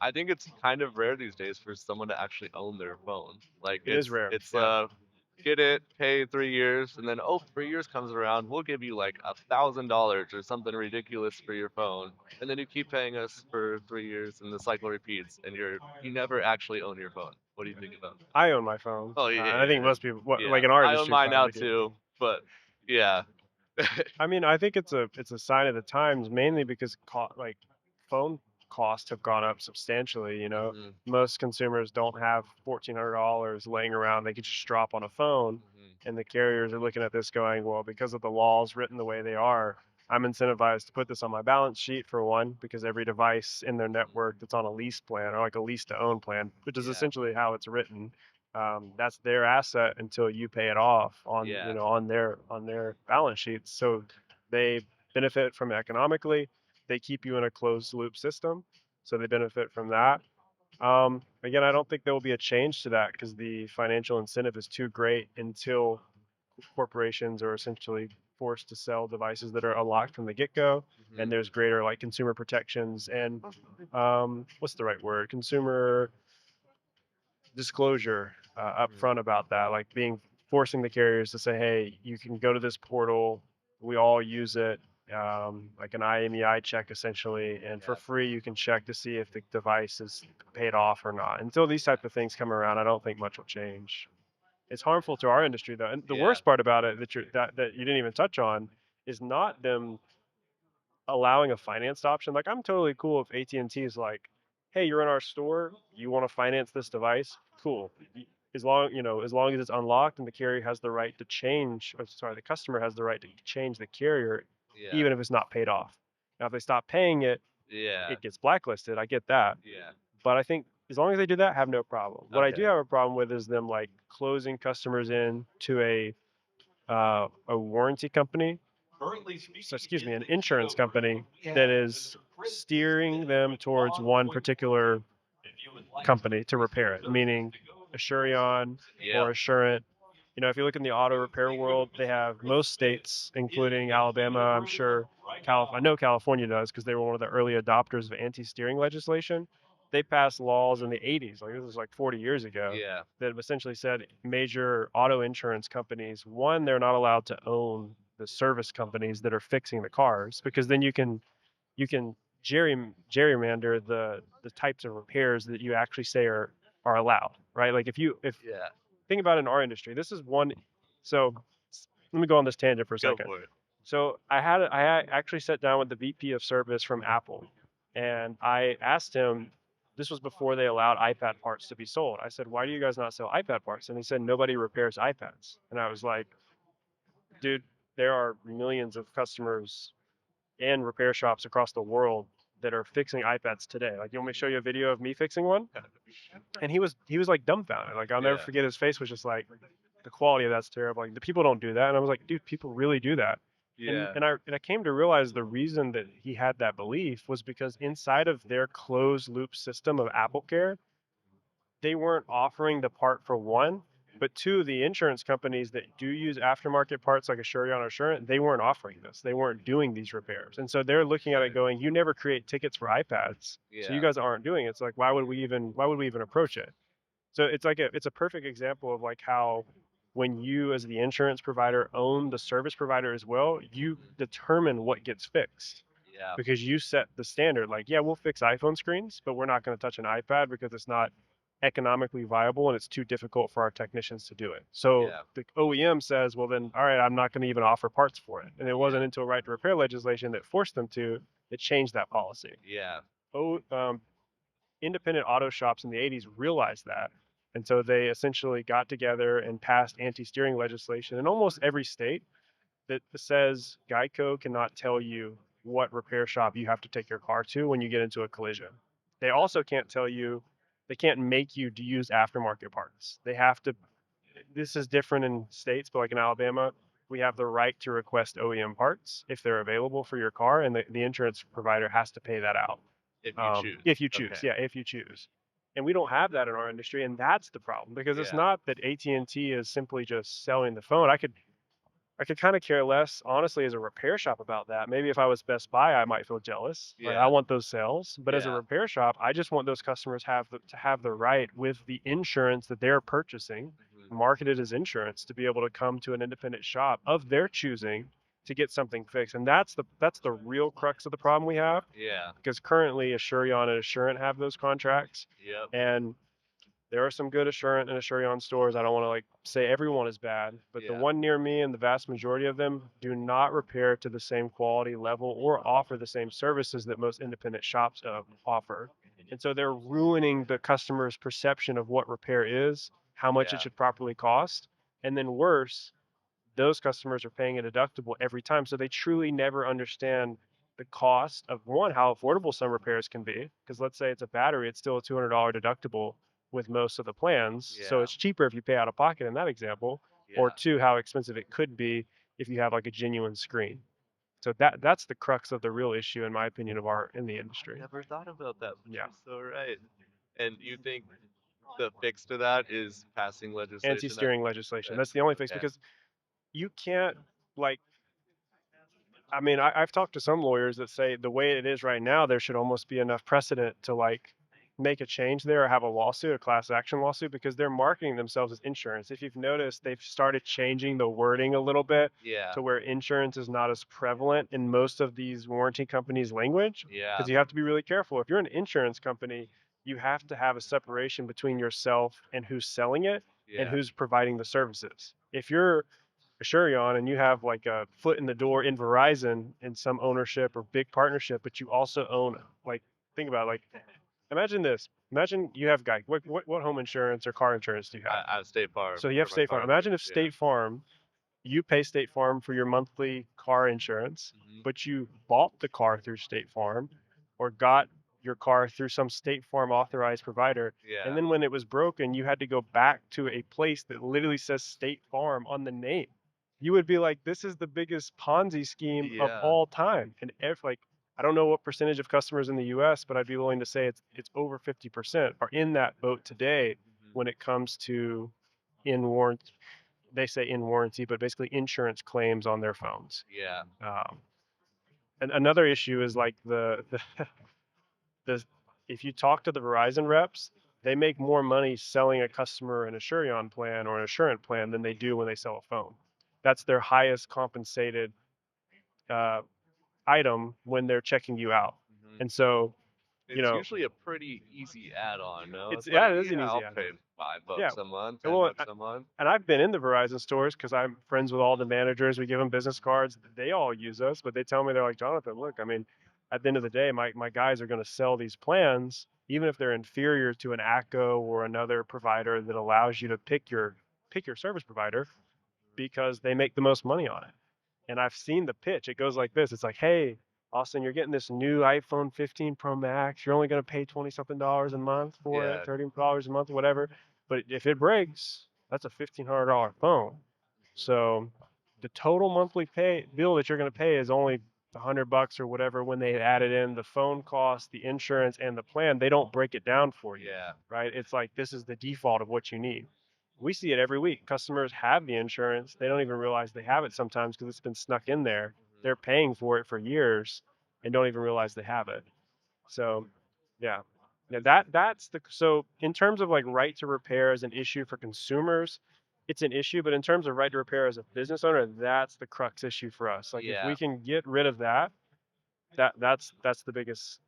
I think it's kind of rare these days for someone to actually own their phone. Like, It is rare. it's Yeah. get it, pay 3 years, and then 3 years comes around, we'll give you like $1,000 or something ridiculous for your phone, and then you keep paying us for 3 years, and the cycle repeats, and you never actually own your phone. What do you think about that? I own my phone. Oh yeah, And I think yeah, most people, yeah. like in our I own industry, mine now probably do. too, but yeah, I mean, I think it's a sign of the times, mainly because like phone costs have gone up substantially. Mhm, Most consumers don't have $1,400 laying around they could just drop on a phone, mhm. and the carriers are looking at this going, well, because of the laws written the way they are, I'm incentivized to put this on my balance sheet for one, because every device in their network that's on a lease plan or like a lease to own plan, which is Yeah, essentially how it's written, that's their asset until you pay it off on yeah, on their balance sheets. So they benefit from it economically. They keep you in a closed loop system, so they benefit from that. Again, I don't think there will be a change to that because the financial incentive is too great until corporations are essentially forced to sell devices that are unlocked from the get-go, and mhm, there's greater like consumer protections and what's the right word? Consumer disclosure mhm. upfront about that, like forcing the carriers to say, hey, you can go to this portal, we all use it, like an IMEI check essentially, and for Yeah, free you can check to see if the device is paid off or not. Until these type of things come around, I don't think much will change. It's harmful to our industry though, and the yeah, worst part about it that you didn't even touch on is not them allowing a financed option. Like I'm totally cool if AT&T is like, hey, you're in our store, you want to finance this device, cool. As long as it's unlocked and the carrier has the right to change, or sorry, the customer has the right to change the carrier, yeah, even if it's not paid off. Now, if they stop paying it, yeah, it gets blacklisted. I get that, yeah. but I think as long as they do that, I have no problem. What I do Okay. have a problem with is them like closing customers in to a warranty company, so excuse me, an insurance company that is steering them towards one particular company to repair it, meaning Assurion Yeah. or Assurant. If you look in the auto repair world, they have most states, including Alabama, I'm sure, I know California does because they were one of the early adopters of anti-steering legislation. They passed laws in the 80s, like this was like 40 years ago, Yeah. that essentially said major auto insurance companies, one, they're not allowed to own the service companies that are fixing the cars because then you can gerrymander the types of repairs that you actually say are allowed, right? Like if Yeah. think about it in our industry, this is one. So let me go on this tangent for a Go second. for it. So actually sat down with the VP of service from Apple, and I asked him. This was before they allowed iPad parts to be sold. I said, "Why do you guys not sell iPad parts?" And he said, "Nobody repairs iPads." And I was like, "Dude, there are millions of customers and repair shops across the world that are fixing iPads today. Like, you want me to show you a video of me fixing one?" And he was like dumbfounded. Like, I'll never Yeah. forget his face was just like, the quality of that's terrible. Like, the people don't do that. And I was like, dude, people really do that. And Yeah. I came to realize the reason that he had that belief was because inside of their closed loop system of Apple Care, they weren't offering the part for one, but two, the insurance companies that do use aftermarket parts like Assurion or Assurant, they weren't offering this. They weren't doing these repairs. And so they're looking at it Right. going, you never create tickets for iPads. So you Yeah. guys aren't doing it. It's like, why would we even approach it? So it's a perfect example of like how when you as the insurance provider own the service provider as well, you Mhm. determine what gets fixed Yeah. because you set the standard. Like, yeah, we'll fix iPhone screens, but we're not going to touch an iPad because it's not economically viable and it's too difficult for our technicians to do it. So Yeah. the OEM says, well, then, all right, I'm not going to even offer parts for it. And it wasn't Yeah. until right to repair legislation that forced them to that changed that policy. Yeah. Oh, independent auto shops in the 80s realized that. And so they essentially got together and passed anti steering legislation in almost every state that says Geico cannot tell you what repair shop you have to take your car to when you get into a collision. They also can't tell you, they can't make you to use aftermarket parts. They have to, this is different in states, but like in Alabama, we have the right to request OEM parts if they're available for your car, and the insurance provider has to pay that out If you choose. if you choose. Okay. Yeah, if you choose. And we don't have that in our industry, and that's the problem because it's Yeah. not that AT&T is simply just selling the phone. I could kind of care less, honestly, as a repair shop about that. Maybe if I was Best Buy, I might feel jealous. Like I Yeah. want those sales, but as a Yeah. repair shop, I just want those customers to have the right with the insurance that they're purchasing Mhm. marketed as insurance to be able to come to an independent shop of their choosing to get something fixed. And that's the real crux of the problem we have, Yeah. because currently Assurion and Assurant have those contracts, Yep. and there are some good Assurant and Assurion stores. I don't want to like say everyone is bad, but the Yeah. one near me and the vast majority of them do not repair to the same quality level or offer the same services that most independent shops offer. And so they're ruining the customer's perception of what repair is, how much it Yeah. should properly cost, and then worse, those customers are paying a deductible every time. So they truly never understand the cost of one, how affordable some repairs can be. Because let's say it's a battery, it's still a $200 deductible with most of the plans. So Yeah. it's cheaper if you pay out of pocket in that example. Or Yeah. two, how expensive it could be if you have like a genuine screen. So that's the crux of the real issue, in my opinion, of art in the industry. Never thought about that, but Yeah. you're so right. And you think the fix to that is passing legislation? Anti-steering legislation. That's That's the only fix, okay. because you can't like I mean, I've talked to some lawyers that say the way it is right now, there should almost be enough precedent to like make a change there or have a lawsuit, a class action lawsuit, because they're marketing themselves as insurance. If you've noticed, they've started changing the wording a little bit Yeah. to where insurance is not as prevalent in most of these warranty companies' language, Yeah. because you have to be really careful. If you're an insurance company, you have to have a separation between yourself and who's selling it and Yeah. who's providing the services. If you're Assurion and you have like a foot in the door in Verizon in some ownership or big partnership, but you also own, like, think about it, like, imagine this. Imagine you have Guy. What home insurance or car insurance do you have? I have State Farm. So you have for my State Farm. car Imagine if insurance, yeah. State Farm, you pay State Farm for your monthly car insurance, Mhm. but you bought the car through State Farm or got your car through some State Farm authorized provider. Yeah. And then when it was broken, you had to go back to a place that literally says State Farm on the name. You would be like, this is the biggest Ponzi scheme of Yeah. all time. And if like, I don't know what percentage of customers in the US, but I'd be willing to say it's over 50% are in that boat today Mhm. when it comes to in warranty. They say in warranty, but basically insurance claims on their phones. Yeah. And another issue is like the if you talk to the Verizon reps, they make more money selling a customer an Assurion plan or an Assurant plan than they do when they sell a phone. That's their highest compensated uh, item when they're checking you out. Mhm. And so, you It's know, usually a pretty easy add-on, no? it's It's yeah, like, it is an yeah, easy I'll add-on. pay $5 Yeah. a month, And 10 well, bucks a month. and I've been in the Verizon stores because I'm friends with all the managers. We give them business cards. They all use us, but they tell me, they're like, Jonathan, look, I mean, at the end of the day, my guys are going to sell these plans, even if they're inferior to an ACO or another provider that allows you to pick your service provider, because they make the most money on it. And I've seen the pitch. It goes like this. It's like, hey, Austin, you're getting this new iPhone 15 Pro Max. You're only going to pay 20 something dollars a month for Yeah. it, $30 a month, whatever. But if it breaks, that's a $1,500 phone. So the total monthly pay bill that you're going to pay is only $100 or whatever when they added in the phone cost, the insurance, and the plan. They don't break it down for you, Yeah. right? It's like this is the default of what you need. We see it every week. Customers have the insurance. They don't even realize they have it sometimes because it's been snuck in there. Mhm. They're paying for it for years and don't even realize they have it. So, yeah. Yeah, that's the so in terms of like right to repair as an issue for consumers, it's an issue, but in terms of right to repair as a business owner, that's the crux issue for us. Like if Yeah. we can get rid of that, that's the biggest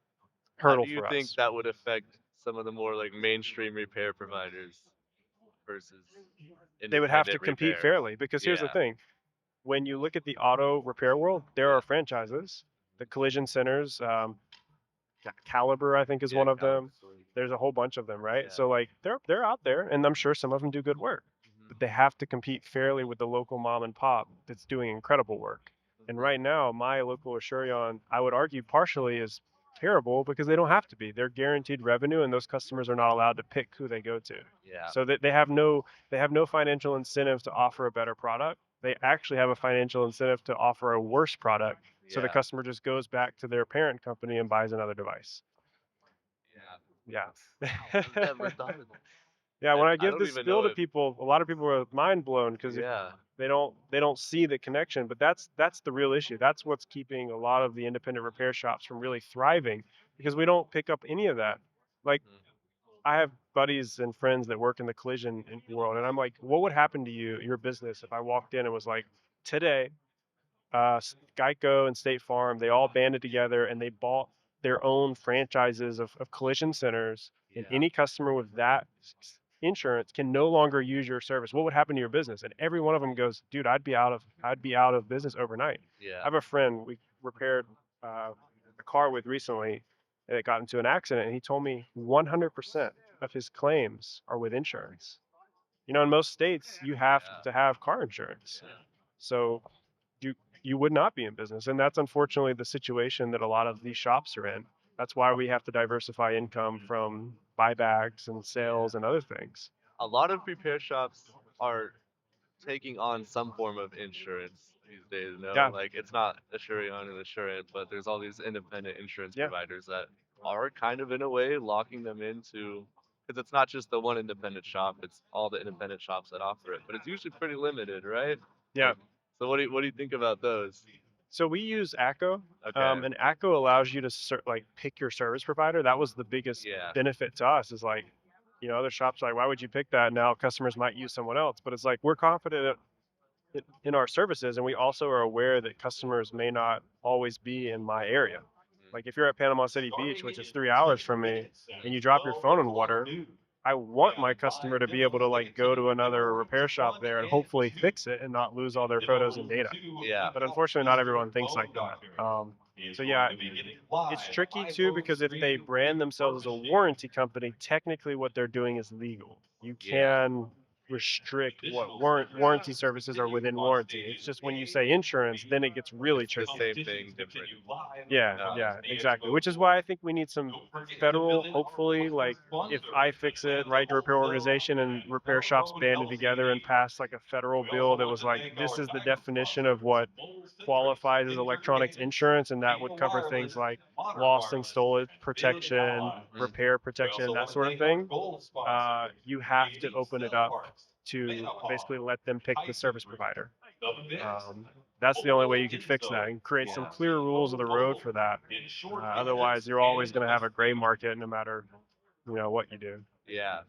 How hurdle do you for think us. that would affect some of the more like mainstream repair providers versus They would have to independent compete repairs? fairly, because here's the Yeah. thing. When you look at the auto repair world, there Yeah. are franchises, the collision centers, Caliber, I think, is Yeah. one of Caliber them. Collision. There's a whole bunch of them, right? Yeah. So like they're out there, and I'm sure some of them do good work, but Mhm. they have to compete fairly with the local mom and pop that's doing incredible work. And Mhm. right now, my local Assurion, I would argue, partially is terrible because they don't have to be. They're guaranteed revenue, and those customers are not allowed to pick who they go to. Yeah. So that they have no financial incentive to offer a better product. They actually have a financial incentive to offer a worse product. So the Yeah. customer just goes back to their parent company and buys another device. Yeah. Yeah. I've never thought of that. Yeah, when I I give don't this even spill know to if. people, a lot of people are mind blown because Yeah. they don't see the connection. But that's the real issue. That's what's keeping a lot of the independent repair shops from really thriving, because we don't pick up any of that. Like Mhm. I have buddies and friends that work in the collision world, and I'm like, what would happen to your business if I walked in and was like, today, Geico and State Farm, they all banded together and they bought their own franchises of collision centers, and Yeah. any customer with that insurance can no longer use your service. What would happen to your business? And every one of them goes, dude, I'd be out of business overnight. I Yeah. have a friend we repaired a car with recently, and it got into an accident, and he told me 100% of his claims are with insurance. You know, in most states, you have Yeah. to have car insurance. So you you would not be in business, and that's unfortunately the situation that a lot of these shops are in. That's why we have to diversify income from buybacks and sales and other things. A lot of repair shops are taking on some form of insurance these days, you know? Yeah, Like it's not Assurion and Assurant, but there's all these independent insurance yeah, providers that are kind of in a way locking them into, because it's not just the one independent shop, it's all the independent shops that offer it. But it's usually pretty limited, right? yeah. Like, so what do you think about those? So we use ACO, Okay. and ACO allows you to like pick your service provider. That was the biggest Yeah. benefit to us. Is like, you know, other shops are like, why would you pick that? Now customers might use someone else, but it's like we're confident in our services, and we also are aware that customers may not always be in my area. Like if you're at Panama City Beach, which is 3 hours from me, and you drop your phone in water, I want my customer to be able to like go to another repair shop there and hopefully fix it and not lose all their photos and data. Yeah. But unfortunately, not everyone thinks like that. So yeah, it's tricky too because if they brand themselves as a warranty company, technically what they're doing is legal. You Yeah. can restrict what warranty services are within warranty. It's just when you say insurance, then it gets really It's the tricky. same thing, different. Yeah, yeah, exactly. Which is why I think we need some federal, hopefully, like if iFixit, right to repair organization, and repair shops banded together and passed like a federal bill that was like, this is the definition of what qualifies as electronics insurance, and that would cover things like lost and stolen protection, Mhm. repair protection, that sort of thing. You have to open it up to basically let them pick the service provider. Um, that's the only way you can fix that and create some Yeah. clear rules of the road for that. Otherwise, you're always going to have a gray market no matter what you do. Yeah.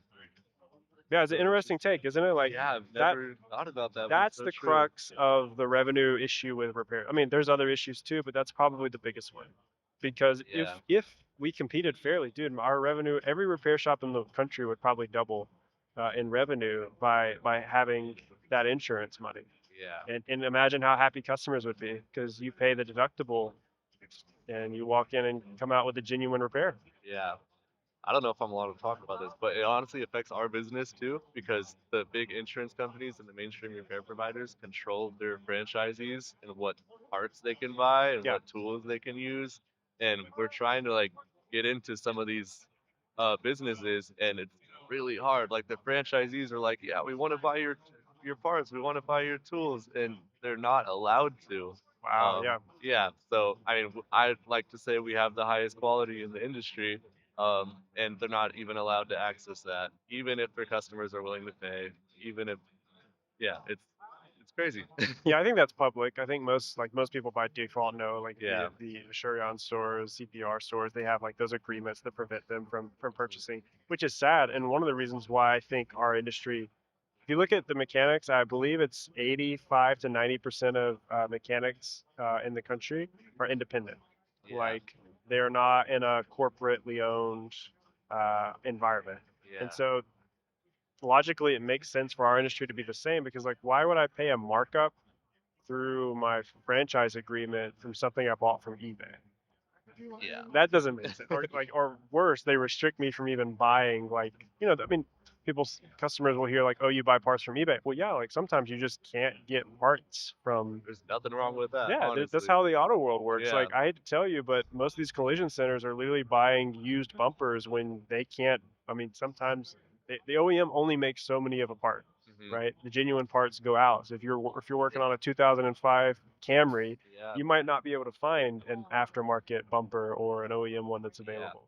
Yeah, it's an So interesting take, isn't it? Like yeah, I've that. never thought about that, but it's That's so the true. crux of the revenue issue with repair. I mean, there's other issues too, but that's probably the biggest one. Because if Yeah. if we competed fairly, dude, our revenue, every repair shop in the country would probably double in revenue by having that insurance money. Yeah. And imagine how happy customers would be because you pay the deductible and you walk in and come out with a genuine repair. Yeah. I don't know if I'm allowed to talk about this, but it honestly affects our business too because the big insurance companies and the mainstream repair providers control their franchisees and what parts they can buy and Yeah. what tools they can use. And we're trying to like get into some of these businesses, and it's really hard. Like the franchisees are like, yeah, we want to buy your parts, we want to buy your tools, and they're not allowed to. Wow. Yeah. Yeah. So I mean, I'd like to say we have the highest quality in the industry, and they're not even allowed to access that, even if their customers are willing to pay, even if, yeah, it's crazy. Yeah, I think that's public. I think most people by default know like Yeah. the Asurion stores, CPR stores, they have like those agreements that prevent them from purchasing, which is sad. And one of the reasons why I think our industry, if you look at the mechanics, I believe it's 85 to 90% of mechanics in the country are independent. Yeah. Like they're not in a corporately owned environment. And Yeah. so logically, it makes sense for our industry to be the same because like why would I pay a markup through my franchise agreement from something I bought from eBay? Yeah. That doesn't make sense. Or worse, they restrict me from even buying I mean, customers will hear like, oh, you buy parts from eBay. Well, yeah, like sometimes you just can't get parts from. There's nothing wrong with that, Yeah, that's honestly. how the auto world works. Yeah. Like I hate to tell you, but most of these collision centers are literally buying used bumpers when they can't. I mean, sometimes the OEM only makes so many of a part, Hmm. right? The genuine parts go out. So if you're working on a 2005 Camry, Yeah. you might not be able to find an aftermarket bumper or an OEM one that's Yeah. available.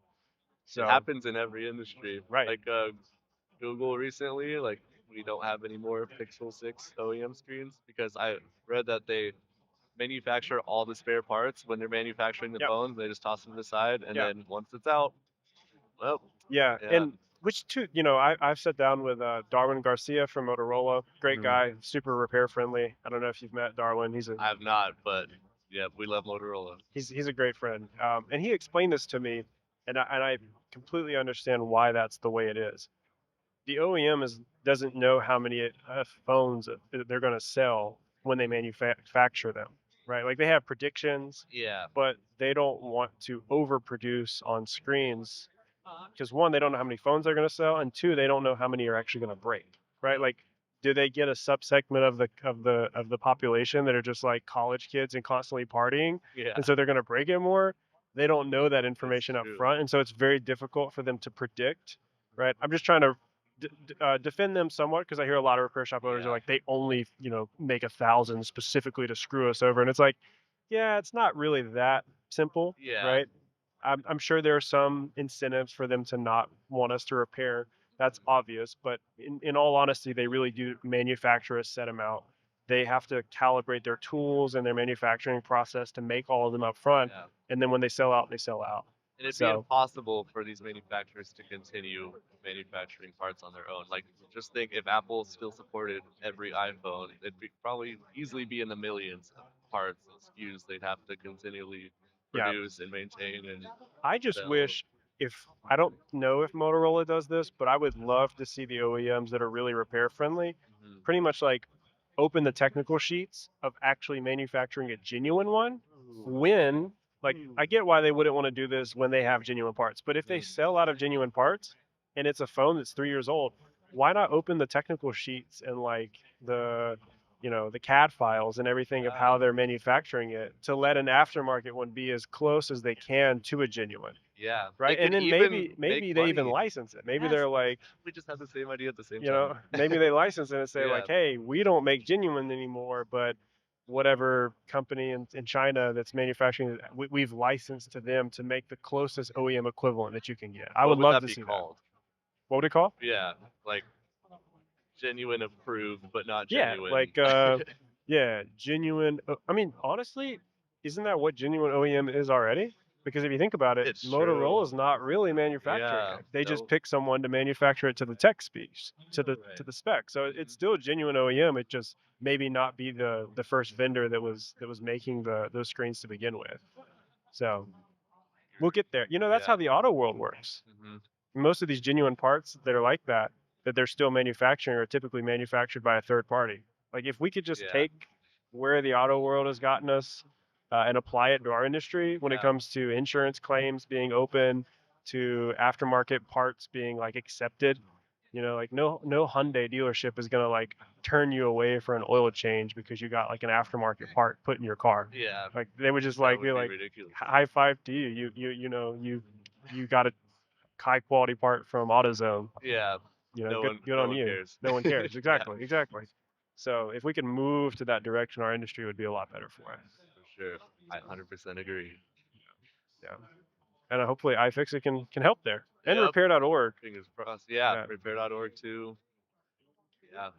It So happens in every industry. right, Like Google recently, like we don't have any more Pixel 6 OEM screens because I read that they manufacture all the spare parts when they're manufacturing the yep, phones. They just toss them to the side, and yeah, then once it's out, well, yeah, yeah, and which too, I've sat down with Darwin Garcia from Motorola. Great Mhm. guy, super repair friendly. I don't know if you've met Darwin. I have not, but yeah, we love Motorola. He's a great friend, and he explained this to me, and I completely understand why that's the way it is. The OEM doesn't know how many phones they're going to sell when they manufacture them, right? Like they have predictions, Yeah. but they don't want to overproduce on screens because one, they don't know how many phones they're going to sell, and two, they don't know how many are actually going to break, right? Like, do they get a subsegment of the population that are just like college kids and constantly partying, Yeah. and so they're going to break it more? They don't know that That's information up true. front, and so it's very difficult for them to predict, right? I'm just trying to defend them somewhat because I hear a lot of repair shop owners are Yeah. like they only make 1,000 specifically to screw us over, and it's like, yeah, it's not really that simple, Yeah. right? I'm sure there are some incentives for them to not want us to repair. That's obvious, but in all honesty, they really do manufacture a set amount. They have to calibrate their tools and their manufacturing process to make all of them up front, Yeah. and then when they sell out, they sell out. And it'd be So impossible for these manufacturers to continue manufacturing parts on their own. Like, just think if Apple still supported every iPhone, it'd probably easily be in the millions of parts and SKUs they'd have to continually yeah, produce and maintain and I just sell. wish if I don't know if Motorola does this, but I would love to see the OEMs that are really repair friendly, Mhm. pretty much like open the technical sheets of actually manufacturing a genuine one when like I get why they wouldn't want to do this when they have genuine parts, but if they Mhm. sell out of genuine parts and it's a phone that's 3 years old, why not open the technical sheets and like the the CAD files and everything of how Yeah. they're manufacturing it to let an aftermarket one be as close as they can to a genuine, Yeah. They right? And could then even make maybe they even money. license it. Maybe Yes. they're like, We just had the same idea at the same time. maybe they license it and say Yeah. like, hey, we don't make genuine anymore, but whatever company in China that's manufacturing it, we've licensed to them to make the closest OEM equivalent that you can get. I What would would love that to be see that. called? What would it call? Yeah. Like genuine approved, but not Yeah, genuine. like yeah, genuine. I mean, honestly, isn't that what genuine OEM is already? Because if you think about it, It's true. Motorola is not really manufacturing Yeah. it. They just No. pick someone to manufacture it to the tech specs, to Right. the spec. So it's Mhm. still genuine OEM. It just maybe not be the first vendor that was making those screens to begin with. So we'll get there. That's Yeah. how the auto world works. Hmm. Most of these genuine parts that are like that they're still manufacturing are typically manufactured by a third party. Like if we could just Yeah. take where the auto world has gotten us and apply it to our industry when it Yeah. comes to insurance claims being open, to aftermarket parts being like accepted. Like no Hyundai dealership is gonna like turn you away for an oil change because you got like an aftermarket part put in your car. Yeah. Like they would just That like be would be like ridiculous. high five to you. You got a high quality part from AutoZone. Yeah. No Good one. good No on one you. cares. No one cares. Yeah. Exactly. So if we could move to that direction, our industry would be a lot better for us. For sure. I 100% agree. Yeah. And hopefully iFixit can help there. And Yep. repair.org. Fingers crossed. Yeah. Yeah. Repair.org too. Yeah.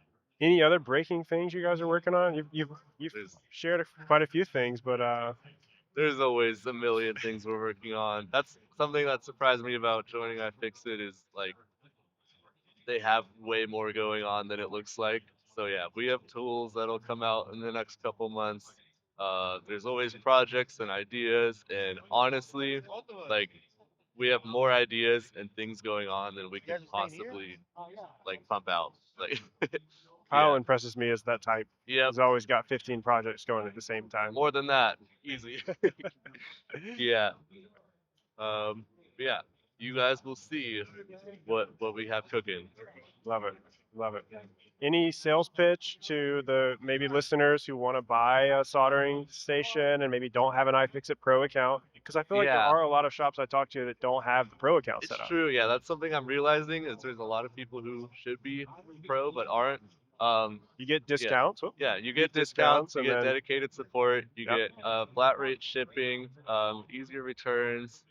Any other breaking things you guys are working on? You've There's shared quite a few things, but there's always a million things we're working on. That's something that surprised me about joining iFixit is like they have way more going on than it looks like. So yeah, we have tools that'll come out in the next couple months. There's always projects and ideas, and honestly, like we have more ideas and things going on than we could possibly like pump out. Like, Kyle yeah, impresses me as that type. yep, He's always got 15 projects going at the same time. more than that, easy. Yeah, um, yeah. You guys will see what we have cooking. Love it. Love it. Any sales pitch to the maybe listeners who want to buy a soldering station and maybe don't have an iFixit Pro account? Because I feel like there Yeah. are a lot of shops I talk to that don't have the Pro account It's set up. true, yeah. That's something I'm realizing is there's a lot of people who should be pro but aren't. You get Yeah, discounts. yeah. You You get get discounts, discounts you and get then dedicated support, you yep. get flat rate shipping, easier returns.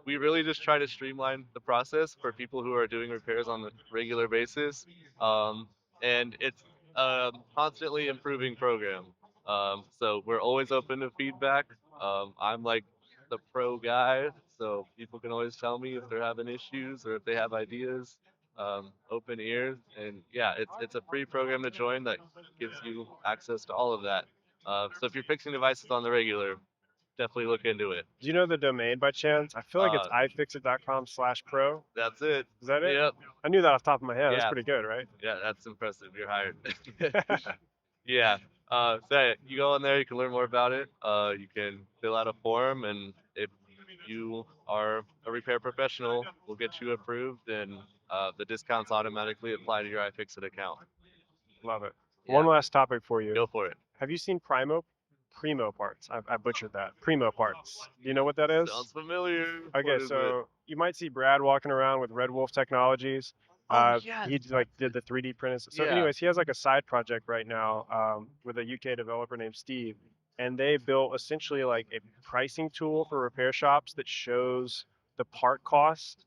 We really just try to streamline the process for people who are doing repairs on a regular basis. Um, and it's a constantly improving program. So we're always open to feedback. I'm like the pro guy, so people can always tell me if they're having issues or if they have ideas. Open ears, and yeah, it's a free program to join that gives you access to all of that. So if you're fixing devices on the regular, definitely look into it. Do you know the domain by chance? I feel like it's Uh, ifixit.com/pro. that's it. Is that it? Yep. I knew that off the top of my head. That's Yeah. pretty good, right? Yeah, that's impressive. You're hired. Yeah. So yeah, you go in there, you can learn more about it. You can fill out a form, and if you are a repair professional, we'll get you approved, and the discounts automatically apply to your iFixit account. Love it. Yeah. One last topic for you. Go for it. Have you seen Primo Parts? I butchered that. Primo Parts. Do you know what that is? Sounds familiar. Okay, What is it? so you might see Brad walking around with Red Wolf Technologies. Oh, yes. He like did the 3D prints. So, Yeah. anyways, he has like a side project right now with a UK developer named Steve, and they built essentially like a pricing tool for repair shops that shows the part cost.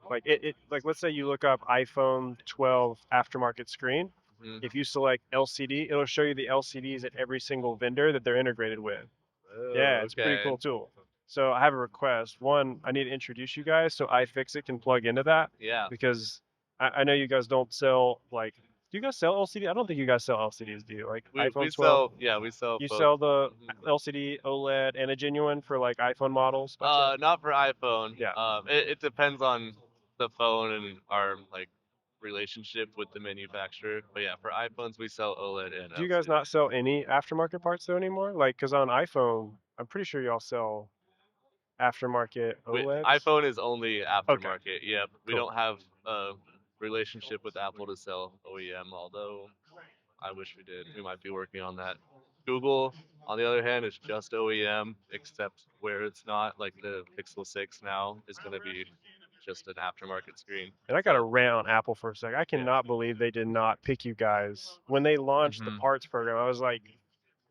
Like like let's say you look up iPhone 12 aftermarket screen. Mhm. If you select LCD, it'll show you the LCDs at every single vendor that they're integrated with. Yeah, it's a pretty Okay. cool tool. So I have a request. One, I need to introduce you guys so iFixit can plug into that Yeah. because I know you guys don't sell like. Do you guys sell LCD? I don't think you guys sell LCDs, do you? Like We iPhone 12. sell, yeah, we sell You both. sell the Mhm. LCD, OLED, and a genuine for like iPhone models. by chance? Not for iPhone. Yeah. It depends on the phone and our like relationship with the manufacturer. But yeah, for iPhones we sell OLED and Do you guys LCD. not sell any aftermarket parts though anymore? Like, cause on iPhone, I'm pretty sure y'all sell aftermarket OLEDs. iPhone is only aftermarket. Yep. We Cool. don't have a relationship with Apple to sell OEM, although I wish we did. We might be working on that. Google, on the other hand, is just OEM, except where it's not. Like the Pixel 6 now is going to be just an aftermarket screen. And I got to So, rant on Apple for a second. I cannot believe they did not pick you guys when they launched the Mhm. parts program. I was like,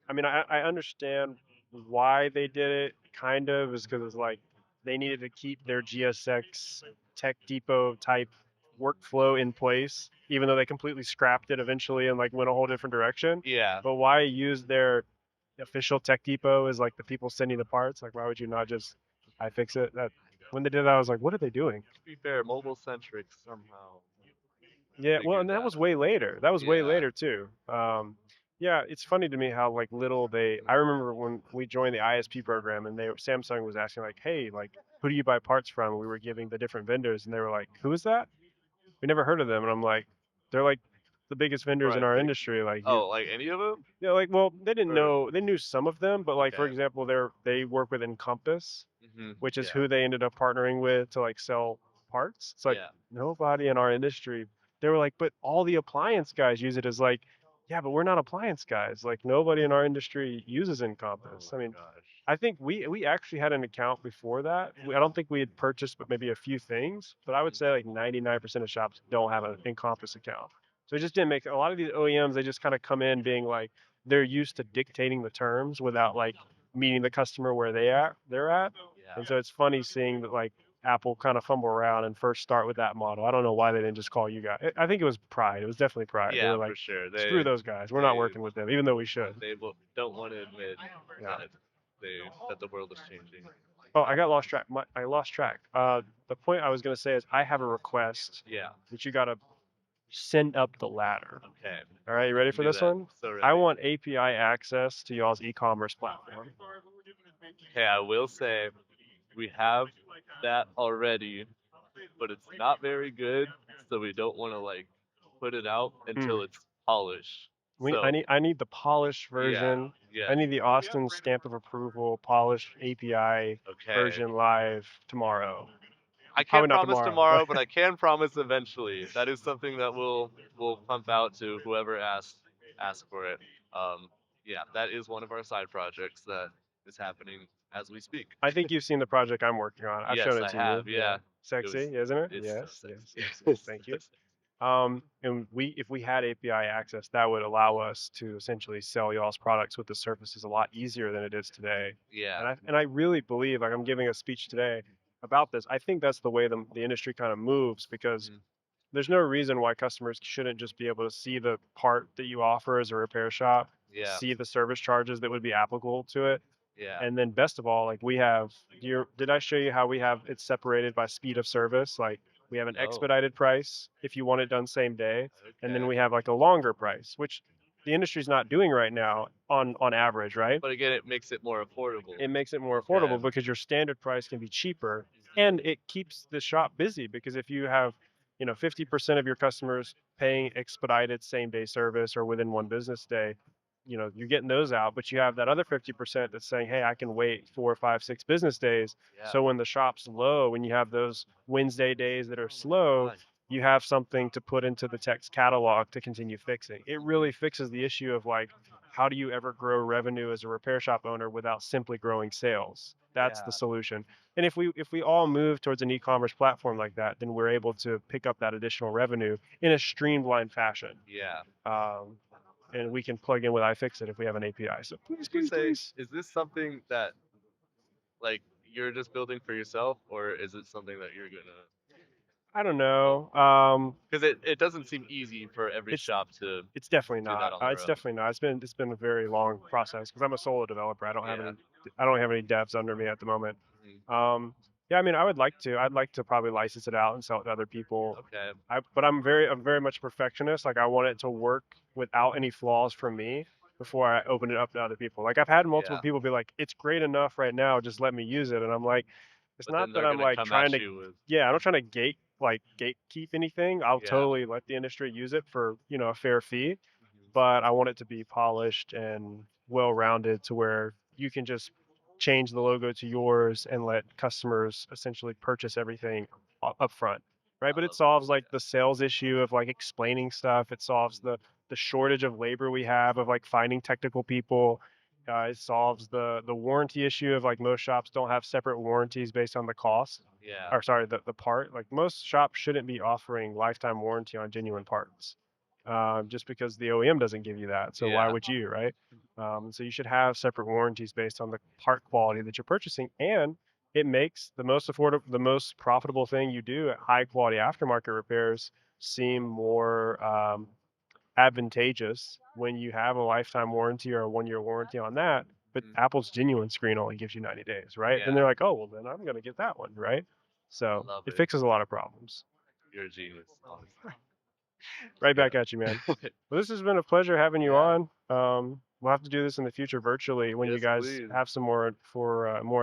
I mean, I understand why they did it, kind of, is because it's like they needed to keep their GSX Tech Depot type workflow in place, even though they completely scrapped it eventually and like went a whole different direction. yeah. But why use their official Tech Depot as like the people sending the parts? Like, why would you not just iFixit? That when they did that, I was like, what are they doing? To be fair, mobile centric somehow. Yeah, well, figured and that that was out. way later. That was way Yeah. later too. Yeah, it's funny to me how like little they. I remember when we joined the ISP program, and Samsung was asking like, "Hey, like, who do you buy parts from?" And we were giving the different vendors, and they were like, "Who is that? We never heard of them." And I'm like, "They're like the biggest vendors in Right. our industry. Like, Oh, like any of them? yeah, like, well, they didn't Or- know. They knew some of them, but like for Okay. example, they work with Encompass, which is Yeah. who they ended up partnering with to like sell parts. It's like Yeah. nobody in our industry. They were like, but all the appliance guys use it as like, yeah, but we're not appliance guys. Like nobody in our industry uses Encompass. Oh I my mean, gosh. I think we actually had an account before that. I don't think we had purchased, but maybe a few things. But I would say like 99% of shops don't have an Encompass account. So it just didn't make a lot of these OEMs. They just kind of come in being like they're used to dictating the terms without like meeting the customer where they're at. Yeah. And so it's funny seeing that like Apple kind of fumble around and first start with that model. I don't know why they didn't just call you guys. I think it was pride. It was definitely pride. They Yeah, were for like, sure. screw those guys. We're not they- working with them, even though we should. They don't want to admit Yeah. that the world is changing. Oh, I got lost track. I lost track. The point I was gonna say is I have a request Yeah. that you gotta send up the ladder. Okay. All right, you ready Can for do this that. one? So ready. I want API access to y'all's e-commerce platform. Okay, I will say we have that already, but it's not very good, so we don't want to like put it out until it's polished. So I need the polished version. yeah. I need the Austin stamp of approval polished API Okay. version live tomorrow. I Probably can't not promise tomorrow, tomorrow, but- but I can promise eventually. That is something that we'll pump out to whoever asks for it. Yeah, that is one of our side projects that is happening as we speak. I think you've seen the project I'm working on. I've Yes, shown it I to have. you. Yeah. Sexy, was- isn't it? It's Yes, so yes, sexy. yes, yes. Thank you. And if we had API access, that would allow us to essentially sell y'all's products with the surfaces a lot easier than it is today. Yeah. And I really believe, like I'm giving a speech today about this. I think that's the way the industry kind of moves because Mhm. there's no reason why customers shouldn't just be able to see the part that you offer as a repair shop, Yeah. see the service charges that would be applicable to it, Yeah. And then best of all, like we have, did I show you how we have it separated by speed of service? Like we have an No. expedited price if you want it done same day, and then Okay. we have like a longer price, which the industry's not doing right now on average, right? But again, it makes it more affordable. It makes it more Okay. affordable because your standard price can be cheaper, and it keeps the shop busy because if you have 50% of your customers paying expedited same day service or within one business day, you're getting those out, but you have that other 50% that's saying, hey, I can wait 4, 5, 6 business days. Yeah. So when the shop's low, when you have those Wednesday days that are slow, God. you have something to put into the text catalog to continue fixing. It really fixes the issue of like, how do you ever grow revenue as a repair shop owner without simply growing sales? That's the Yeah. solution. And if we all move towards an e-commerce platform like that, then we're able to pick up that additional revenue in a streamlined fashion. Yeah. Um, and we can plug in with iFixit if we have an API. So please, Would you please, say, please. is this something that like you're just building for yourself, or is it something that you're gonna? I don't know. Because it doesn't seem easy for every It's shop to it's definitely do that not. on their It's own. definitely not. It's been a very long process because I'm a solo developer. Yeah. I don't have any devs under me at the moment. Mhm. Yeah, I mean, I would like to. I'd like to probably license it out and sell it to other people. Okay. But I'm very much a perfectionist. Like I want it to work without any flaws for me before I open it up to other people. Like I've had multiple Yeah. people be like, "It's great enough right now. Just let me use it." And I'm like, it's But then not that they're I'm gonna like come trying at to. you with Yeah, I'm not trying to gatekeep anything. I'll yeah. totally let the industry use it for a fair fee, Mhm. but I want it to be polished and well-rounded to where you can just change the logo to yours and let customers essentially purchase everything up front, right? I But it love solves that. like the sales issue of like explaining stuff. It solves the shortage of labor we have of like finding technical people. It solves the warranty issue of like most shops don't have separate warranties based on the cost, Yeah. or sorry, the part. Like most shops shouldn't be offering lifetime warranty on genuine parts, just because the OEM doesn't give you that. So why Yeah. would you, right? So you should have separate warranties based on the part quality that you're purchasing, and it makes the most affordable, the most profitable thing you do at high quality aftermarket repairs seem more advantageous when you have a lifetime warranty or a 1 year warranty on that. But Mhm. Apple's genuine screen only gives you 90 days, right? Then Yeah. they're like, oh, well, then I'm going to get that one, right? I So love it it. fixes a lot of problems. You're a genius, honestly. Right Yeah. back at you, man. Well, this has been a pleasure having you Yeah. on. We'll have to do this in the future virtually when you Yes, guys please. have some more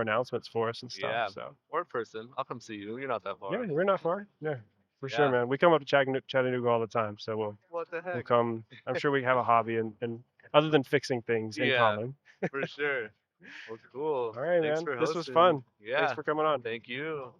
announcements for us and stuff. Yeah. So Or in person. I'll come see you. You're not that yeah, far. we're not far. Yeah, for sure, Yeah. man. We come up to Chattanooga all the time, so What the we'll heck? come. I'm sure we have a hobby and other than fixing things in Yeah, common. for sure. Well, cool. All right, Thanks man. for This was hosting. fun. Thanks Yeah. for coming on. Thank you.